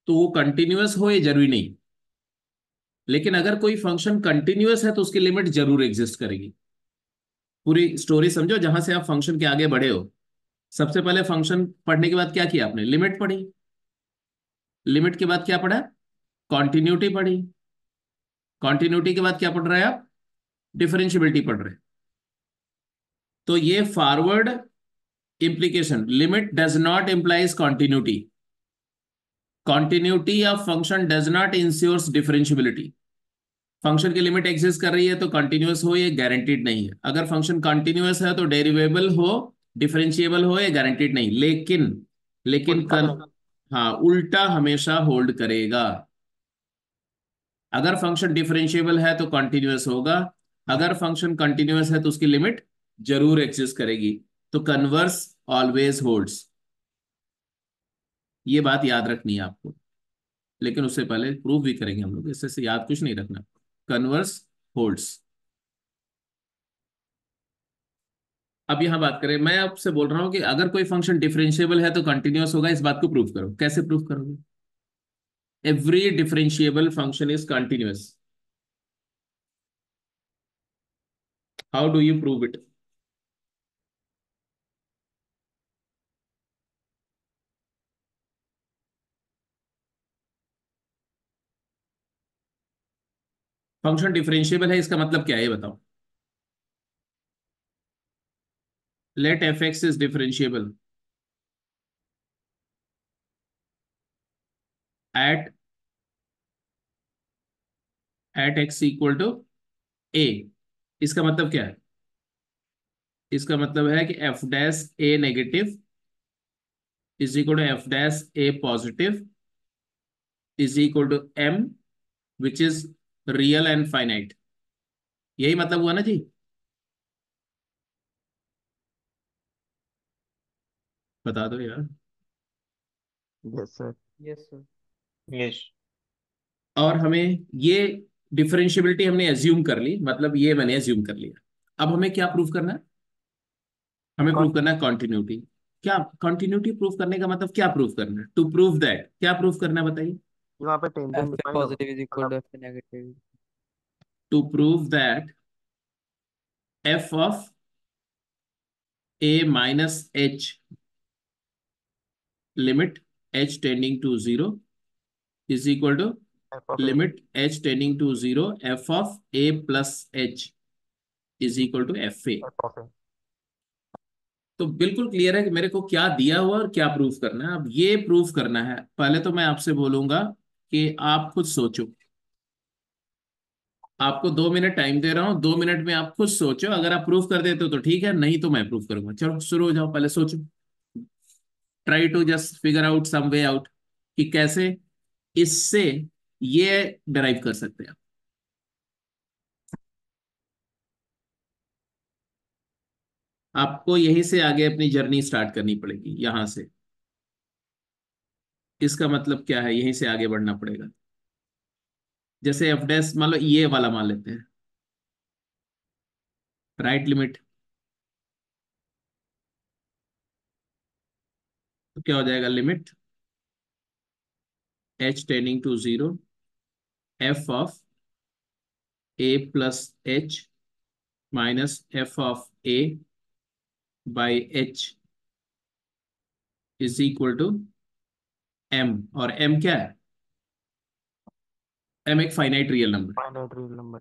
तो वो कंटिन्यूअस हो ये जरूरी नहीं। लेकिन अगर कोई फंक्शन कंटिन्यूअस है तो उसकी लिमिट जरूर एग्जिस्ट करेगी। पूरी स्टोरी समझो, जहां से आप फंक्शन के आगे बढ़े हो। सबसे पहले फंक्शन पढ़ने के बाद क्या किया आपने? लिमिट पढ़ी। लिमिट के बाद क्या पढ़ा? कॉन्टिन्यूटी पढ़ी। कॉन्टिन्यूटी के बाद क्या पढ़ रहे हैं आप? डिफरेंशियबिलिटी पढ़ रहे हैं। तो ये forward implication, limit does not implies continuity. Continuity of function does not ensures differentiability. Function की लिमिट एग्जिस्ट कर रही है तो कंटिन्यूअस हो ये गारंटीड नहीं है। अगर फंक्शन कंटिन्यूअस है तो डेरिवेबल हो, डिफरेंशिएबल हो, ये गारंटीड नहीं। लेकिन उल्टा नहीं। हाँ, उल्टा हमेशा होल्ड करेगा। अगर फंक्शन डिफरेंशिएबल है तो कंटिन्यूअस होगा। अगर फंक्शन कंटिन्यूअस है तो उसकी लिमिट जरूर एग्जिस्ट करेगी। तो कन्वर्स ऑलवेज होल्ड्स। ये बात याद रखनी है आपको। लेकिन उससे पहले प्रूव भी करेंगे हम लोग, इससे से याद कुछ नहीं रखना। Converse holds. अब यहां बात करें, मैं आपसे बोल रहा हूं कि अगर कोई फंक्शन डिफरेंशिएबल है तो कंटिन्यूअस होगा। इस बात को प्रूव करो। कैसे प्रूव करोगे? Every differentiable function is continuous. How do you prove it? Function differentiable है इसका मतलब क्या है ये बताओ। Let f x is differentiable at x equal to a. इसका मतलब क्या है? इसका मतलब है कि f dash a negative is equal to f dash a positive is equal to m which is real and finite. यही मतलब हुआ ना जी? बता दो यार। Yes sir. Yes sir. Yes. और हमें ये डिफरेंशियबिलिटी हमने एज्यूम कर ली, मतलब ये मैंने एज्यूम कर लिया। अब हमें क्या प्रूव करना है? हमें प्रूव करना है कॉन्टिन्यूटी। क्या कॉन्टिन्यूटी प्रूव करने का मतलब क्या प्रूव करना है? टू प्रूव दैट क्या प्रूव करना है बताइए। वहाँ पे टेंजेंट एफ ए डिफाइन हो पॉजिटिव इज इक्वल मतलब। To f a negative. To prove that f of a minus h limit h tending to zero is equal to f of a. Limit h tending to zero F of a plus h is equal to f a. F of a. तो बिल्कुल clear है कि मेरे को क्या दिया हुआ और क्या प्रूफ करना है। अब ये प्रूफ करना है, पहले तो मैं आपसे बोलूंगा कि आप खुद सोचो। आपको 2 मिनट टाइम दे रहा हूं, 2 मिनट में आप खुद सोचो। अगर आप प्रूफ कर देते हो तो ठीक है, नहीं तो मैं प्रूफ करूंगा। चलो शुरू हो जाओ, पहले सोचो। Try to just figure out some way out कि कैसे इससे ये डराइव कर सकते हैं। आपको यहीं से आगे अपनी जर्नी स्टार्ट करनी पड़ेगी, यहां से। इसका मतलब क्या है? यहीं से आगे बढ़ना पड़ेगा। जैसे एफ डैश मान लो, ये वाला मान लेते हैं, राइट लिमिट। तो क्या हो जाएगा? Limit h tending to zero F of a plus H minus f of a by h is equal to m. और एम क्या है? एम एक finite real number. Finite real number.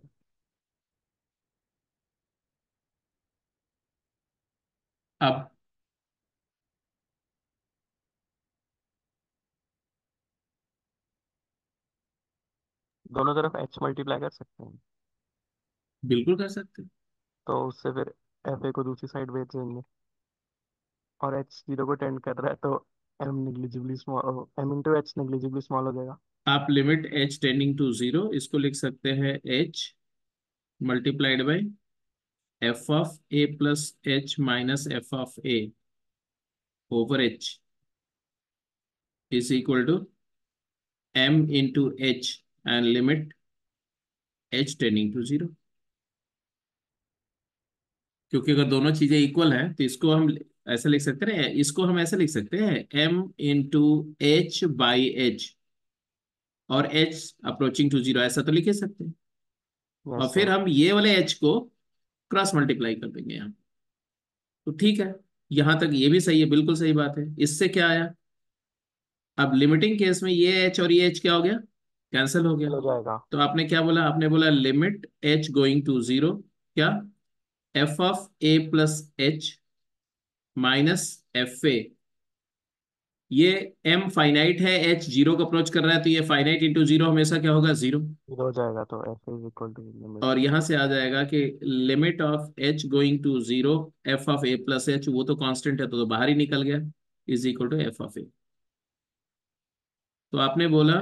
अब दोनों तरफ h मल्टीप्लाई कर सकते हैं, बिल्कुल कर सकते हैं। तो उससे फिर एफ ए को दूसरी साइड भेज देंगे, और एच जीरो को टेंड कर रहा है तो m negligibly small, m into h negligibly small हो जाएगा। आप limit h tending to zero, इसको लिख सकते हैं h multiplied by f of a plus H minus f of a over h is equal to m into h and limit h tending to zero. क्योंकि अगर दोनों चीजें equal हैं तो इसको हम ऐसे लिख सकते हैं, इसको हम ऐसे लिख सकते हैं m into h by h, और एच अप्रोचिंग टू जीरो, ऐसा तो लिख ही सकते हैं। और यस फिर सर। हम ये वाले एच को क्रॉस मल्टीप्लाई कर देंगे यहाँ। तो ठीक है, यहां तक ये भी सही है, बिल्कुल सही बात है। इससे क्या आया, अब लिमिटिंग केस में ये एच और ये एच क्या हो गया, कैंसिल हो गया। हो जाएगा। तो आपने क्या बोला, आपने बोला limit H going to zero, क्या, f of a plus H minus f a, ये एम फाइनाइट है, एच जीरो को अप्रोच कर रहा है, तो ये फाइनाइट इंटू जीरो हमेशा क्या होगा, जीरो। जीरो हो जाएगा, तो f is equal to limit. और यहां से आ जाएगा कि limit of h going to zero F of a plus h, वो तो कांस्टेंट है तो बाहर ही निकल गया, is equal to f of a. तो आपने बोला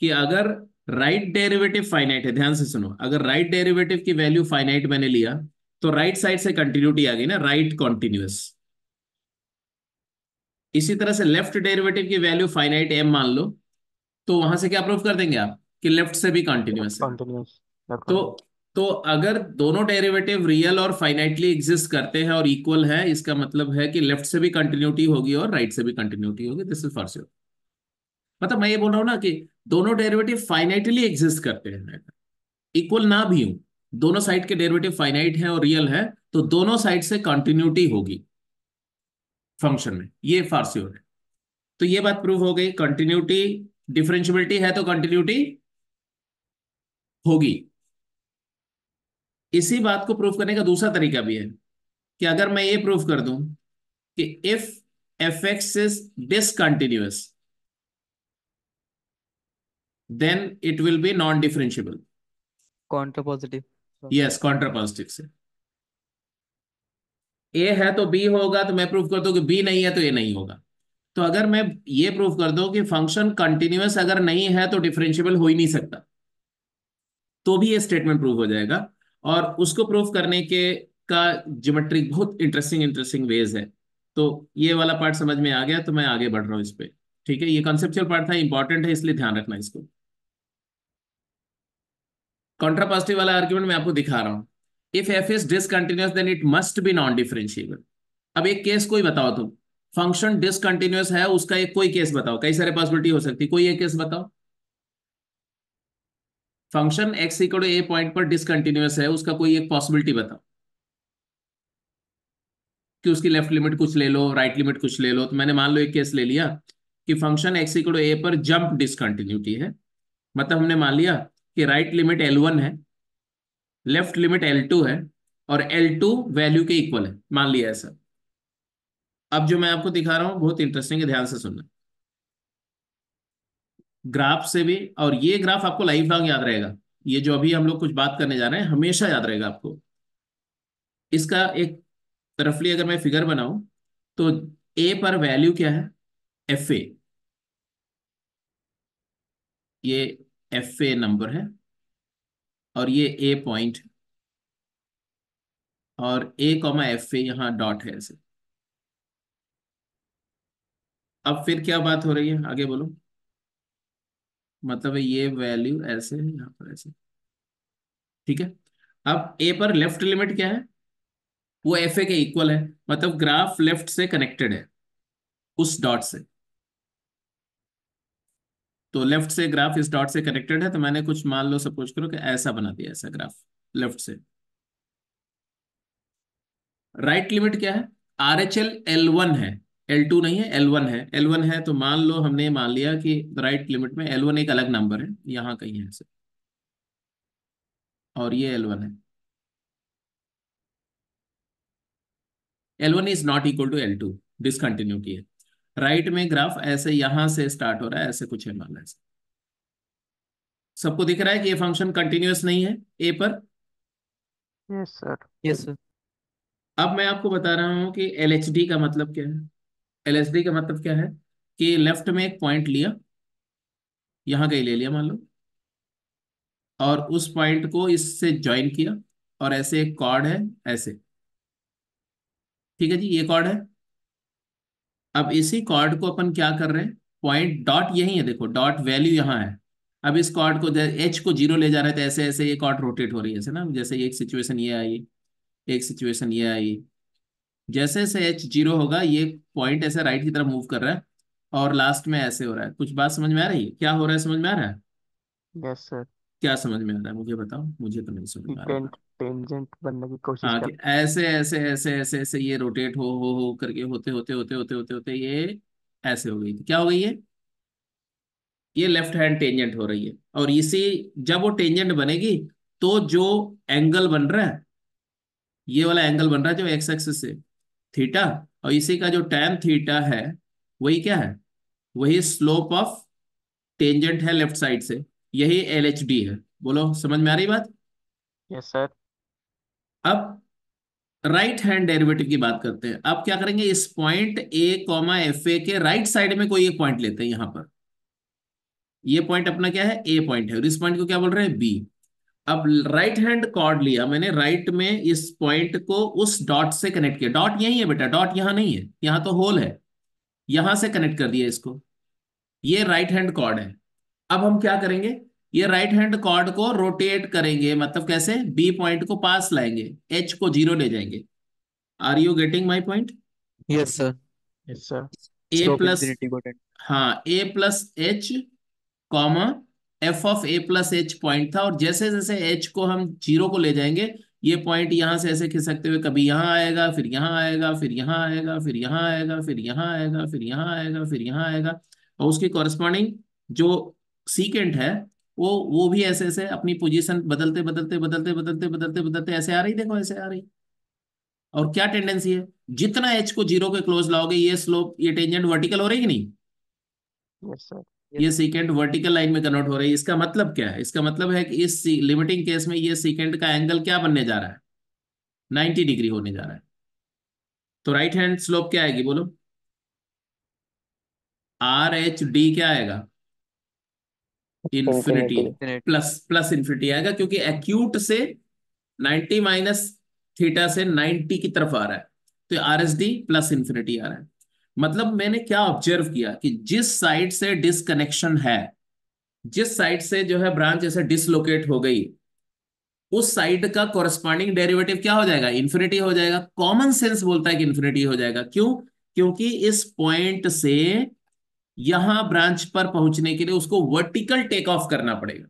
कि अगर राइट डेरिवेटिव फाइनाइट है, ध्यान से सुनो, अगर राइट डेरिवेटिव की वैल्यू फाइनाइट मैंने लिया तो राइट साइड से कंटिन्यूटी आ गई ना, राइट कॉन्टिन्यूअस। इसी तरह से लेफ्ट डेरिवेटिव की वैल्यू फाइनाइट एम मान लो, तो वहां से क्या प्रूव कर देंगे आप कि लेफ्ट से भी लेफ्ट कंटिन्यूअस है। कॉन्टिन्यूस, लेफ्ट तो कॉन्टिन्यूस। तो अगर दोनों डेरिवेटिव रियल और फाइनाइटली एग्जिस्ट करते हैं और इक्वल है, इसका मतलब है कि लेफ्ट से भी कंटिन्यूटी होगी और राइट से भी कंटिन्यूटी होगी, दिस इज फॉर श्योर। मतलब मैं ये बोल रहा हूं ना कि दोनों डेरिवेटिव फाइनाइटली एग्जिस्ट करते हैं, इक्वल ना भी हो, दोनों साइड के डेरिवेटिव फाइनाइट है और रियल है, तो दोनों साइड से कंटिन्यूटी होगी फंक्शन में, ये फॉर श्योर है। तो ये बात प्रूव हो गई, कंटिन्यूटी, डिफरेंशियबिलिटी है तो कंटिन्यूटी होगी। इसी बात को प्रूव करने का दूसरा तरीका भी है कि अगर मैं ये प्रूव कर दूं कि if f x is discontinuous then it will be non differentiable. Contrapositive. Yes, contrapositive से, ए है तो बी होगा, तो मैं प्रूव कर दूं कि बी नहीं है तो ए नहीं होगा। तो अगर मैं ये प्रूव कर दूं कि फंक्शन कंटिन्यूअस अगर नहीं है तो डिफरेंशियबल हो ही नहीं सकता, तो भी ये स्टेटमेंट प्रूव हो जाएगा। और उसको प्रूव करने के का ज्योमेट्री बहुत इंटरेस्टिंग इंटरेस्टिंग वेज है। तो ये वाला पार्ट समझ में आ गया तो मैं आगे बढ़ रहा हूँ इस पे। ठीक है, ये कॉन्सेप्चुअल पार्ट था, इंपॉर्टेंट है, इसलिए ध्यान रखना इसको। कॉन्ट्रापास्टिव वाला आर्ग्यूमेंट मैं आपको दिखा रहा हूँ। If f is discontinuous then it must be non differentiable. अब एक केस कोई बताओ तुम, फंक्शन डिसकंटिन्यूअस है उसका एक कोई केस बताओ, कई सारे पॉसिबिलिटी हो सकती है, कोई एक केस बताओ। Function x equal to a point पर डिसकंटिन्यूअस है, उसका कोई एक पॉसिबिलिटी बताओ कि उसकी लेफ्ट लिमिट कुछ ले लो, राइट लिमिट कुछ ले लो। तो मैंने मान लो एक केस ले लिया कि फंक्शन एक्स इक्वल टू ए पर जंप डिसकंटिन्यूटी है। मतलब हमने मान लिया कि राइट लिमिट L1 है, लेफ्ट लिमिट L2 है, और L2 वैल्यू के इक्वल है, मान लिया ऐसा। अब जो मैं आपको दिखा रहा हूं बहुत इंटरेस्टिंग है, ध्यान से सुनना। ग्राफ से भी, और ये ग्राफ आपको लाइफ लॉन्ग याद रहेगा, ये जो अभी हम लोग कुछ बात करने जा रहे हैं हमेशा याद रहेगा आपको। इसका एक रफली अगर मैं फिगर बनाऊं तो ए पर वैल्यू क्या है, एफ ए, ये एफ ए नंबर है, और ये ए पॉइंट, और ए कॉमा एफ ए यहाँ डॉट है ऐसे। अब फिर क्या बात हो रही है, आगे बोलो। मतलब ये वैल्यू ऐसे है, यहाँ पर ऐसे, ठीक है। अब ए पर लेफ्ट लिमिट क्या है, वो एफ ए के इक्वल है, मतलब ग्राफ लेफ्ट से कनेक्टेड है उस डॉट से। तो लेफ्ट से ग्राफ इस डॉट से कनेक्टेड है, तो मैंने कुछ मान लो सपोज करो कि ऐसा बना दिया, ऐसा ग्राफ लेफ्ट से। राइट लिमिट क्या है, आर एच एल L1 है, L2 नहीं है, L1 है। L1 है तो मान लो हमने मान लिया कि राइट लिमिट में L1 एक अलग नंबर है, यहाँ कहीं है ऐसे, और ये L1 है। L1 is not equal to L2, discontinuity है। राइट में ग्राफ ऐसे यहां से स्टार्ट हो रहा है, ऐसे कुछ है मान लो ऐसे। सबको दिख रहा है कि ये फंक्शन कंटिन्यूअस नहीं है ए पर। Yes sir. Yes sir. अब मैं आपको बता रहा हूं कि LHD का मतलब क्या है। LHD का मतलब क्या है कि लेफ्ट में एक पॉइंट लिया, यहां कहीं ले लिया मान लो, और उस पॉइंट को इससे ज्वाइन किया, और ऐसे एक कॉर्ड है ऐसे, ठीक है जी, ये कॉर्ड है। अब इसी कॉर्ड को अपन क्या कर रहे हैं, पॉइंट डॉट यही है, देखो डॉट वैल्यू यहाँ है। अब इस कॉर्ड को एच को जीरो ले जा रहे हैं, तो ऐसे ऐसे ये कॉर्ड रोटेट हो रही है ऐसे ना, जैसे एक सिचुएशन ये आई, एक सिचुएशन ये आई। जैसे जैसे एच जीरो होगा ये पॉइंट ऐसे राइट की तरफ मूव कर रहा है, और लास्ट में ऐसे हो रहा है। कुछ बात समझ में आ रही है, क्या हो रहा है, समझ में आ रहा है? Yes sir. क्या समझ में आ रहा है मुझे बताओ, मुझे तो नहीं समझ में आ रहा सीकेंट टेंजेंट बनने की कोशिश हाँ, कि कर। ऐसे ऐसे ऐसे ऐसे ऐसे ये रोटेट हो करके होते होते होते होते होते होते ये ऐसे हो गई थी। क्या हो गई है, ये लेफ्ट हैंड टेंजेंट हो रही है। और इसी, जब वो टेंजेंट बनेगी तो जो एंगल बन रहा है, ये वाला एंगल बन रहा है जो एक्स एक्सिस से, थीटा, और इसी का जो टैन थीटा है, वही क्या है, वही स्लोप ऑफ टेंजेंट है लेफ्ट साइड से। यही LHD है। बोलो समझ में आ रही बात? Yes sir. अब राइट हैंड डेरिवेटिव की बात करते हैं। अब क्या करेंगे, इस पॉइंट A, FA के राइट साइड में कोई एक पॉइंट लेते हैं यहां पर। ये पॉइंट अपना क्या है, A पॉइंट है, और इस पॉइंट को क्या बोल रहे हैं, B। अब राइट हैंड कॉर्ड लिया मैंने, राइट में इस पॉइंट को उस डॉट से कनेक्ट किया। डॉट यही है बेटा, डॉट यहां नहीं है, यहां तो होल है, यहां से कनेक्ट कर दिया इसको। ये राइट हैंड कॉर्ड है। अब हम क्या करेंगे, ये राइट हैंड कॉर्ड को रोटेट करेंगे, मतलब कैसे, बी पॉइंट को पास लाएंगे, एच को जीरो ले जाएंगे। Are you getting my point? Yes sir. Yes sir. A slope plus, infinity को टेंड। हाँ, A+H, कॉमा f(a+h) पॉइंट था, और जैसे जैसे h को हम जीरो को ले जाएंगे, ये पॉइंट यहां से ऐसे खिसकते हुए कभी यहां आएगा, फिर यहां आएगा, फिर यहां आएगा, फिर यहां आएगा, फिर यहां आएगा, फिर यहां आएगा, फिर यहां आएगा। और उसकी कॉरस्पॉन्डिंग जो सीकेंट है, वो भी ऐसे ऐसे अपनी पोजीशन बदलते बदलते बदलते बदलते बदलते बदलते ऐसे आ रही, देखो ऐसे आ रही। और क्या टेंडेंसी है, जितना h को जीरो के क्लोज लाओगे, ये स्लोप, ये टेंजेंट वर्टिकल हो रही कि नहीं, यस सर। ये यस। सीकेंट वर्टिकल लाइन में कन्वर्ट हो रही है। इसका मतलब क्या है, इसका मतलब है कि इस लिमिटिंग केस में ये सीकेंट का एंगल क्या बनने जा रहा है, 90 डिग्री होने जा रहा है। तो राइट हैंड स्लोप क्या आएगी बोलो, RHD क्या आएगा, infinity. Infinity. Infinity. Plus plus infinity आएगा, क्योंकि एक्यूट से 90 माइनस थीटा से 90 की तरफ आ रहा है, तो RHD प्लस इन्फिनिटी आ रहा है। मतलब मैंने क्या ऑब्जर्व किया कि जिस साइड से डिसकनेक्शन है, जिस साइड से जो है ब्रांच ऐसे डिसलोकेट हो गई, उस साइड का कोरस्पॉन्डिंग डेरिवेटिव क्या हो जाएगा, इन्फिनिटी हो जाएगा। कॉमन सेंस बोलता है कि इन्फिनिटी हो जाएगा। क्यों? क्योंकि इस पॉइंट से यहां ब्रांच पर पहुंचने के लिए उसको वर्टिकल टेक ऑफ करना पड़ेगा,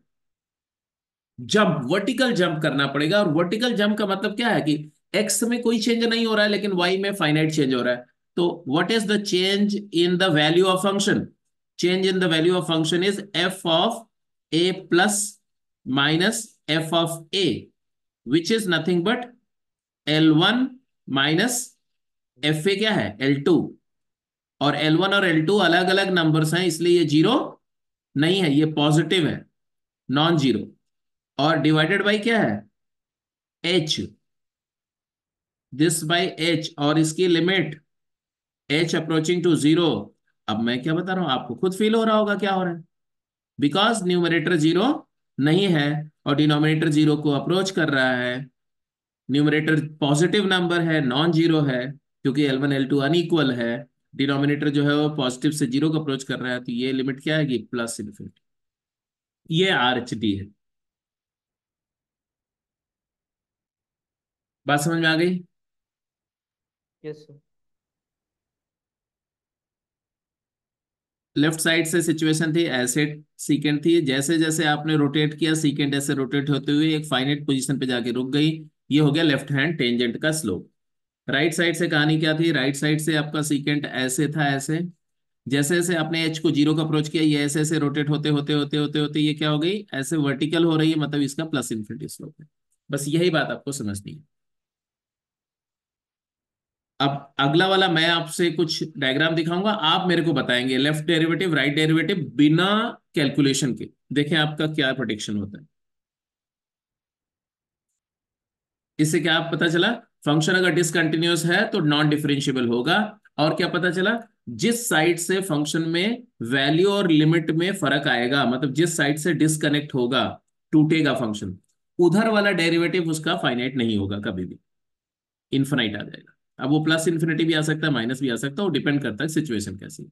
जंप, वर्टिकल जंप करना पड़ेगा। और वर्टिकल जंप का मतलब क्या है कि एक्स में कोई चेंज नहीं हो रहा है, लेकिन वाई में फाइनाइट चेंज हो रहा है। तो what is the change in the value of function? Change in the value of function is f(a+) - f(a), which is nothing but L1 minus FA क्या है, L2। और L1 और L2 अलग अलग नंबर्स हैं, इसलिए ये जीरो नहीं है, ये पॉजिटिव है, नॉन जीरो। और डिवाइडेड बाई क्या है, H, दिस बाई H, और इसकी limit H approaching to zero. अब मैं क्या बता रहा हूं, आपको खुद फील हो रहा होगा क्या हो रहा है, बिकॉज न्यूमरेटर जीरो नहीं है और डिनोमिनेटर जीरो को अप्रोच कर रहा है। न्यूमरेटर पॉजिटिव नंबर है, नॉन जीरो है, क्योंकि L1 L2 अनइक्वल है। डिनोमिनेटर जो है वो पॉजिटिव से जीरो को अप्रोच कर रहा है, तो ये लिमिट क्या आएगी, प्लस इन्फिनिटी। ये RHD है। बात समझ में आ गई? Yes sir. लेफ्ट साइड से सिचुएशन थी ऐसे, सीकेंट थी, जैसे जैसे आपने रोटेट किया सीकेंट ऐसे रोटेट होते हुए एक फाइनाइट पोजीशन पे जाके रुक गई। ये हो गया लेफ्ट हैंड टेंजेंट का स्लोप। राइट साइड से कहानी क्या थी, राइट साइड से आपका सीकेंट ऐसे था ऐसे, जैसे जैसे आपने एच को जीरो का अप्रोच किया, ये ऐसे ऐसे रोटेट होते होते होते होते होते ये क्या हो गई, ऐसे वर्टिकल हो रही है, मतलब इसका प्लस इन्फिनिटी स्लोप है। बस यही बात आपको समझनी है। अब अगला वाला मैं आपसे कुछ डायग्राम दिखाऊंगा, आप मेरे को बताएंगे लेफ्ट डेरिवेटिव राइट डेरिवेटिव बिना कैलकुलेशन के। देखें आपका क्या प्रोडिक्शन होता है। इससे क्या आप पता चला, फंक्शन अगर डिसकंटिन्यूअस है तो नॉन डिफरेंशिएबल होगा। और क्या पता चला, जिस साइड से फंक्शन में वैल्यू और लिमिट में फर्क आएगा, मतलब जिस साइड से डिसकनेक्ट होगा, टूटेगा फंक्शन, उधर वाला डेरिवेटिव उसका फाइनाइट नहीं होगा कभी भी, इनफाइनाइट आ जाएगा। अब वो प्लस इन्फिनिटी भी आ सकता है, माइनस भी आ सकता है, वो डिपेंड करता है सिचुएशन कैसी है।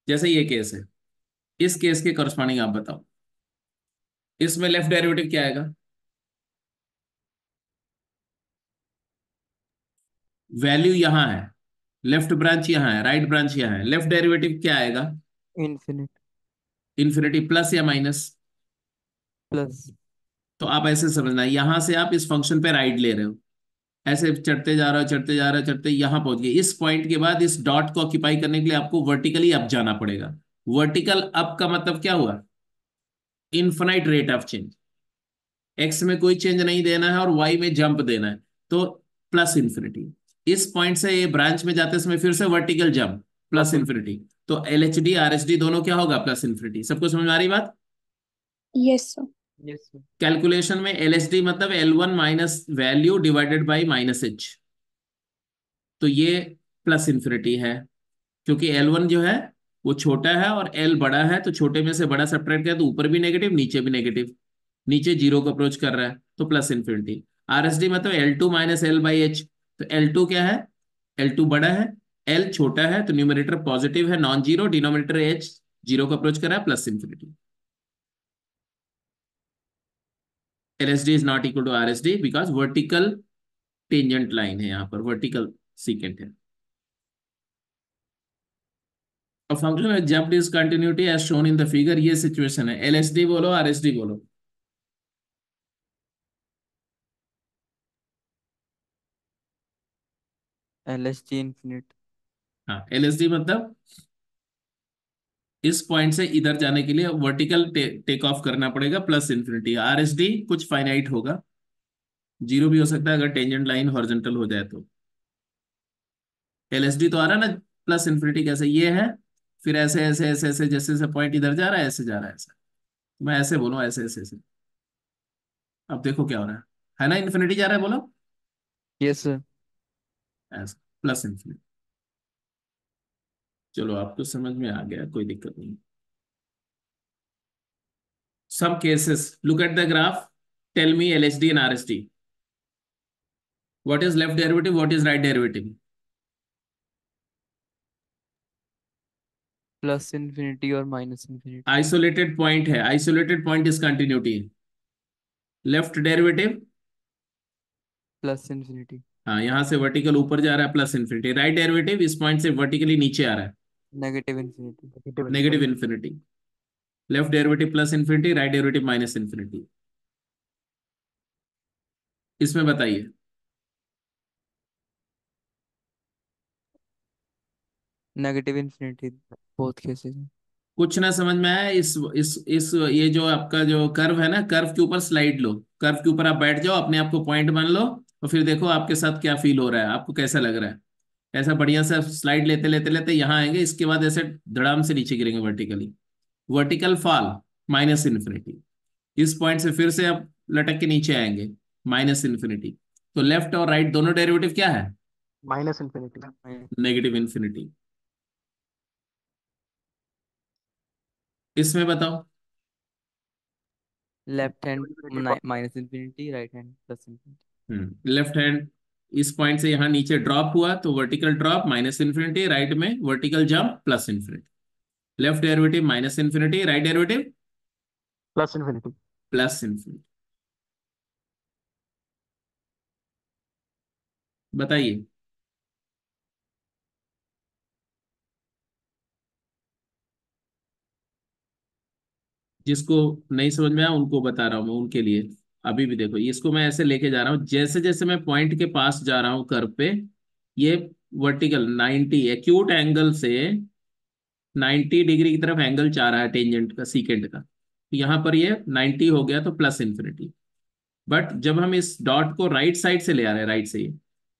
जैसे ये केस है, इस केस के करस्पॉन्डिंग आप बताओ, इसमें लेफ्ट डेरिवेटिव क्या आएगा? वैल्यू यहां है, लेफ्ट ब्रांच यहां है, राइट ब्रांच यहां है, लेफ्ट डेरिवेटिव क्या आएगा? इन्फिनिट। इन्फिनिटी, प्लस या माइनस? प्लस। तो आप ऐसे समझना, यहां से आप इस फंक्शन पे राइट ले रहे हो, ऐसे चढ़ते जा रहे हो, चढ़ते जा रहे हो, चढ़ते यहां पहुंच गए। इस पॉइंट के बाद इस डॉट को ऑक्यूपाई करने के लिए आपको वर्टिकली अप जाना पड़ेगा। वर्टिकल अप का मतलब क्या हुआ? Infinite rate of change. X में कोई चेंज नहीं देना है और वाई में जंप देना है, तो प्लस इन्फिनिटी। इस पॉइंट से ये ब्रांच में जाते समय फिर से vertical jump, plus plus infinity. तो L H D R H D दोनों क्या होगा? Plus infinity. सबको समझ में आ रही बात? Yes sir. Yes sir. Calculation में एल एच डी मतलब L one minus value divided by minus H. तो ये प्लस इन्फिनिटी है, क्योंकि एल वन जो है वो छोटा है और एल बड़ा है, तो छोटे में से बड़ा सब्ट्रैक्ट किया तो ऊपर भी नेगेटिव नीचे भी नेगेटिव, नीचे जीरो को अप्रोच कर रहा है, तो plus infinity. R S D मतलब L two minus L by h. तो एल टू क्या है? एल टू बड़ा है, एल छोटा है, तो न्यूमरेटर पॉजिटिव है, non zero, denominator h zero को अप्रोच कर रहा है, plus infinity. L S D is not equal to R S D because vertical tangent line है, यहाँ पर वर्टिकल सीकेंट है। और फंक्शन में जब discontinuity as shown in the figure, ये सिचुएशन है। एल एस डी बोलो, आर एस डी बोलो। L S G infinite. हाँ, एल एस डी मतलब इस पॉइंट से इधर जाने के लिए वर्टिकल टेक ऑफ करना पड़ेगा, plus infinity. R S D कुछ फाइनाइट होगा, जीरो भी हो सकता है अगर टेंजेंट लाइन हॉरिजॉन्टल हो जाए तो। एल एस डी तो आ रहा है ना, प्लस इन्फिनिटी कैसे ये है, फिर ऐसे ऐसे ऐसे ऐसे, जैसे जैसे पॉइंट इधर जा रहा है ऐसे जा रहा है ऐसे। मैं ऐसे बोलूँ, ऐसे ऐसे ऐसे। अब देखो क्या हो रहा है ना, इन्फिनिटी जा रहा है, बोलो। Yes sir. ऐसे प्लस इन्फिनिटी। चलो आपको समझ में आ गया, कोई दिक्कत नहीं। some cases, look at the graph, tell me LHD and RSD, what is left derivative, what is right derivative? Plus infinity और माइनस इन्फिनिटी। आइसोलेटेड पॉइंट है, आइसोलेटेड पॉइंट डिसकंटिन्यूटी है। Left derivative, plus infinity. हाँ यहां से vertical ऊपर जा रहा है, प्लस इन्फिनिटी। राइट डेरिवेटिव इस पॉइंट से वर्टिकली नीचे आ रहा है, negative infinity. Negative negative infinity. Infinity. Left derivative plus infinity, right derivative minus infinity. इसमें बताइए। नेगेटिव इन्फिनिटी बोथ केसेस में। कुछ ना समझ में आया? इस ये जो आपका जो कर्व है ना, कर्व के ऊपर स्लाइड लो, कर्व के ऊपर आप बैठ जाओ, अपने आप को पॉइंट मान लो, और फिर देखो आपके साथ क्या फील हो रहा है, आपको कैसा लग रहा है। ऐसा बढ़िया सा स्लाइड लेते लेते लेते यहाँ आएंगे, इसके बाद ऐसे धड़ाम से नीचे गिरेंगे vertically, vertical fall, minus infinity. इस पॉइंट से फिर से आप लटक के नीचे आएंगे, माइनस इन्फिनिटी। तो लेफ्ट और राइट दोनों डेरिवेटिव क्या है? Minus infinity. Negative infinity. इसमें बताओ। Left hand minus infinity, right hand plus infinity. Left hand इस पॉइंट से यहां नीचे ड्रॉप हुआ तो vertical drop minus infinity, right में vertical jump plus infinity. Left derivative minus infinity, right derivative plus infinity. Plus infinity. बताइए। जिसको नहीं समझ में आया उनको बता रहा हूं मैं, उनके लिए। अभी भी देखो, इसको मैं ऐसे लेके जा रहा हूं, जैसे जैसे मैं पॉइंट के पास जा रहा हूं कर्व पे, ये वर्टिकल 90 एक्यूट एंगल से 90 डिग्री की तरफ एंगल चाह रहा है, टेंजेंट का, सीकेंट का। तो यहाँ पर ये 90 हो गया तो प्लस इन्फिनिटी। बट जब हम इस डॉट को राइट साइड से ले आ रहे हैं, राइट से,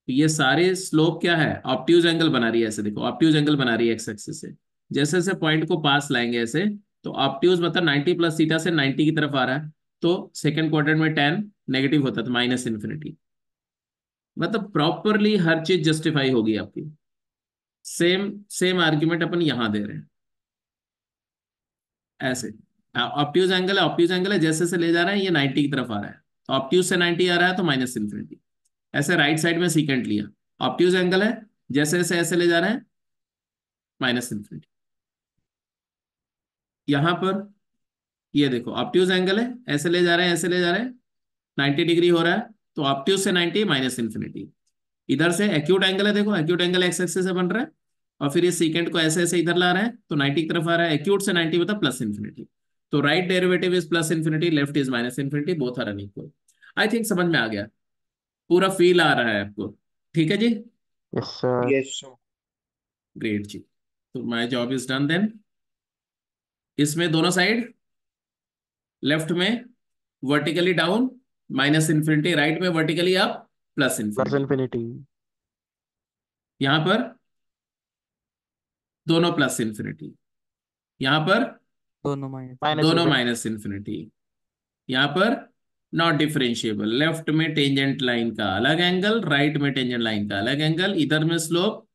तो ये सारे स्लोप क्या है, ऑब्ट्यूज एंगल बना रही है। ऐसे देखो ऑब्ट्यूज एंगल बना रही है एक्स एक्सिस से। जैसे जैसे पॉइंट को पास लाएंगे ऐसे, तो ऑब्ट्यूज मतलब 90 प्लस थीटा से 90 की तरफ आ रहा है, तो सेकंड क्वाड्रेंट में tan नेगेटिव होता है, तो माइनस इन्फिनिटी। मतलब प्रॉपरली हर चीज जस्टिफाई होगी आपकी। सेम सेम आर्ग्यूमेंट अपन यहां दे रहे हैं ऐसे। ऑब्ट्यूज एंगल है, ऑब्ट्यूज एंगल है, जैसे से ले जा रहे हैं ये 90 की तरफ आ रहा है, तो ऑब्ट्यूज से 90 आ रहा है तो माइनस इन्फिनिटी। ऐसे राइट साइड में सीकेंट लिया, ऑब्ट्यूज एंगल है, जैसे जैसे ऐसे ले जा रहे हैं माइनस इन्फिनिटी। यहां पर ये देखो ऑब्ट्यूज एंगल है, ऐसे ले जा रहे हैं, ऐसे ले जा रहे हैं, 90 डिग्री हो रहा है, तो ऑब्ट्यूज से 90 माइनस इन्फिनिटी। इधर से एक्यूट एंगल है, देखो एक्यूट एंगल एक्स एक्सिस से बन रहा है, और फिर ये सीकेंट को ऐसे ऐसे इधर ला रहे हैं, तो 90 की तरफ आ रहा है, एक्यूट से 90 मतलब प्लस इन्फिनिटी। तो right derivative is plus infinity, left is minus infinity, both are unequal. I think समझ में आ गया, पूरा फील आ रहा है आपको। ठीक है जी, yes sir. Yes sir. Great जी। तो my job is done then. इसमें दोनों साइड, लेफ्ट में vertically down minus infinity, right में vertically up plus plus infinity. Infinity. यहां पर दोनों प्लस इन्फिनिटी, यहां पर दोनों माइनस। माइनस दोनों इन्फिनिटी। Minus infinity. यहां पर नॉट डिफरेंशिएबल, लेफ्ट में टेंजेंट लाइन का अलग एंगल, राइट में टेंजेंट लाइन का अलग एंगल, इधर में स्लोप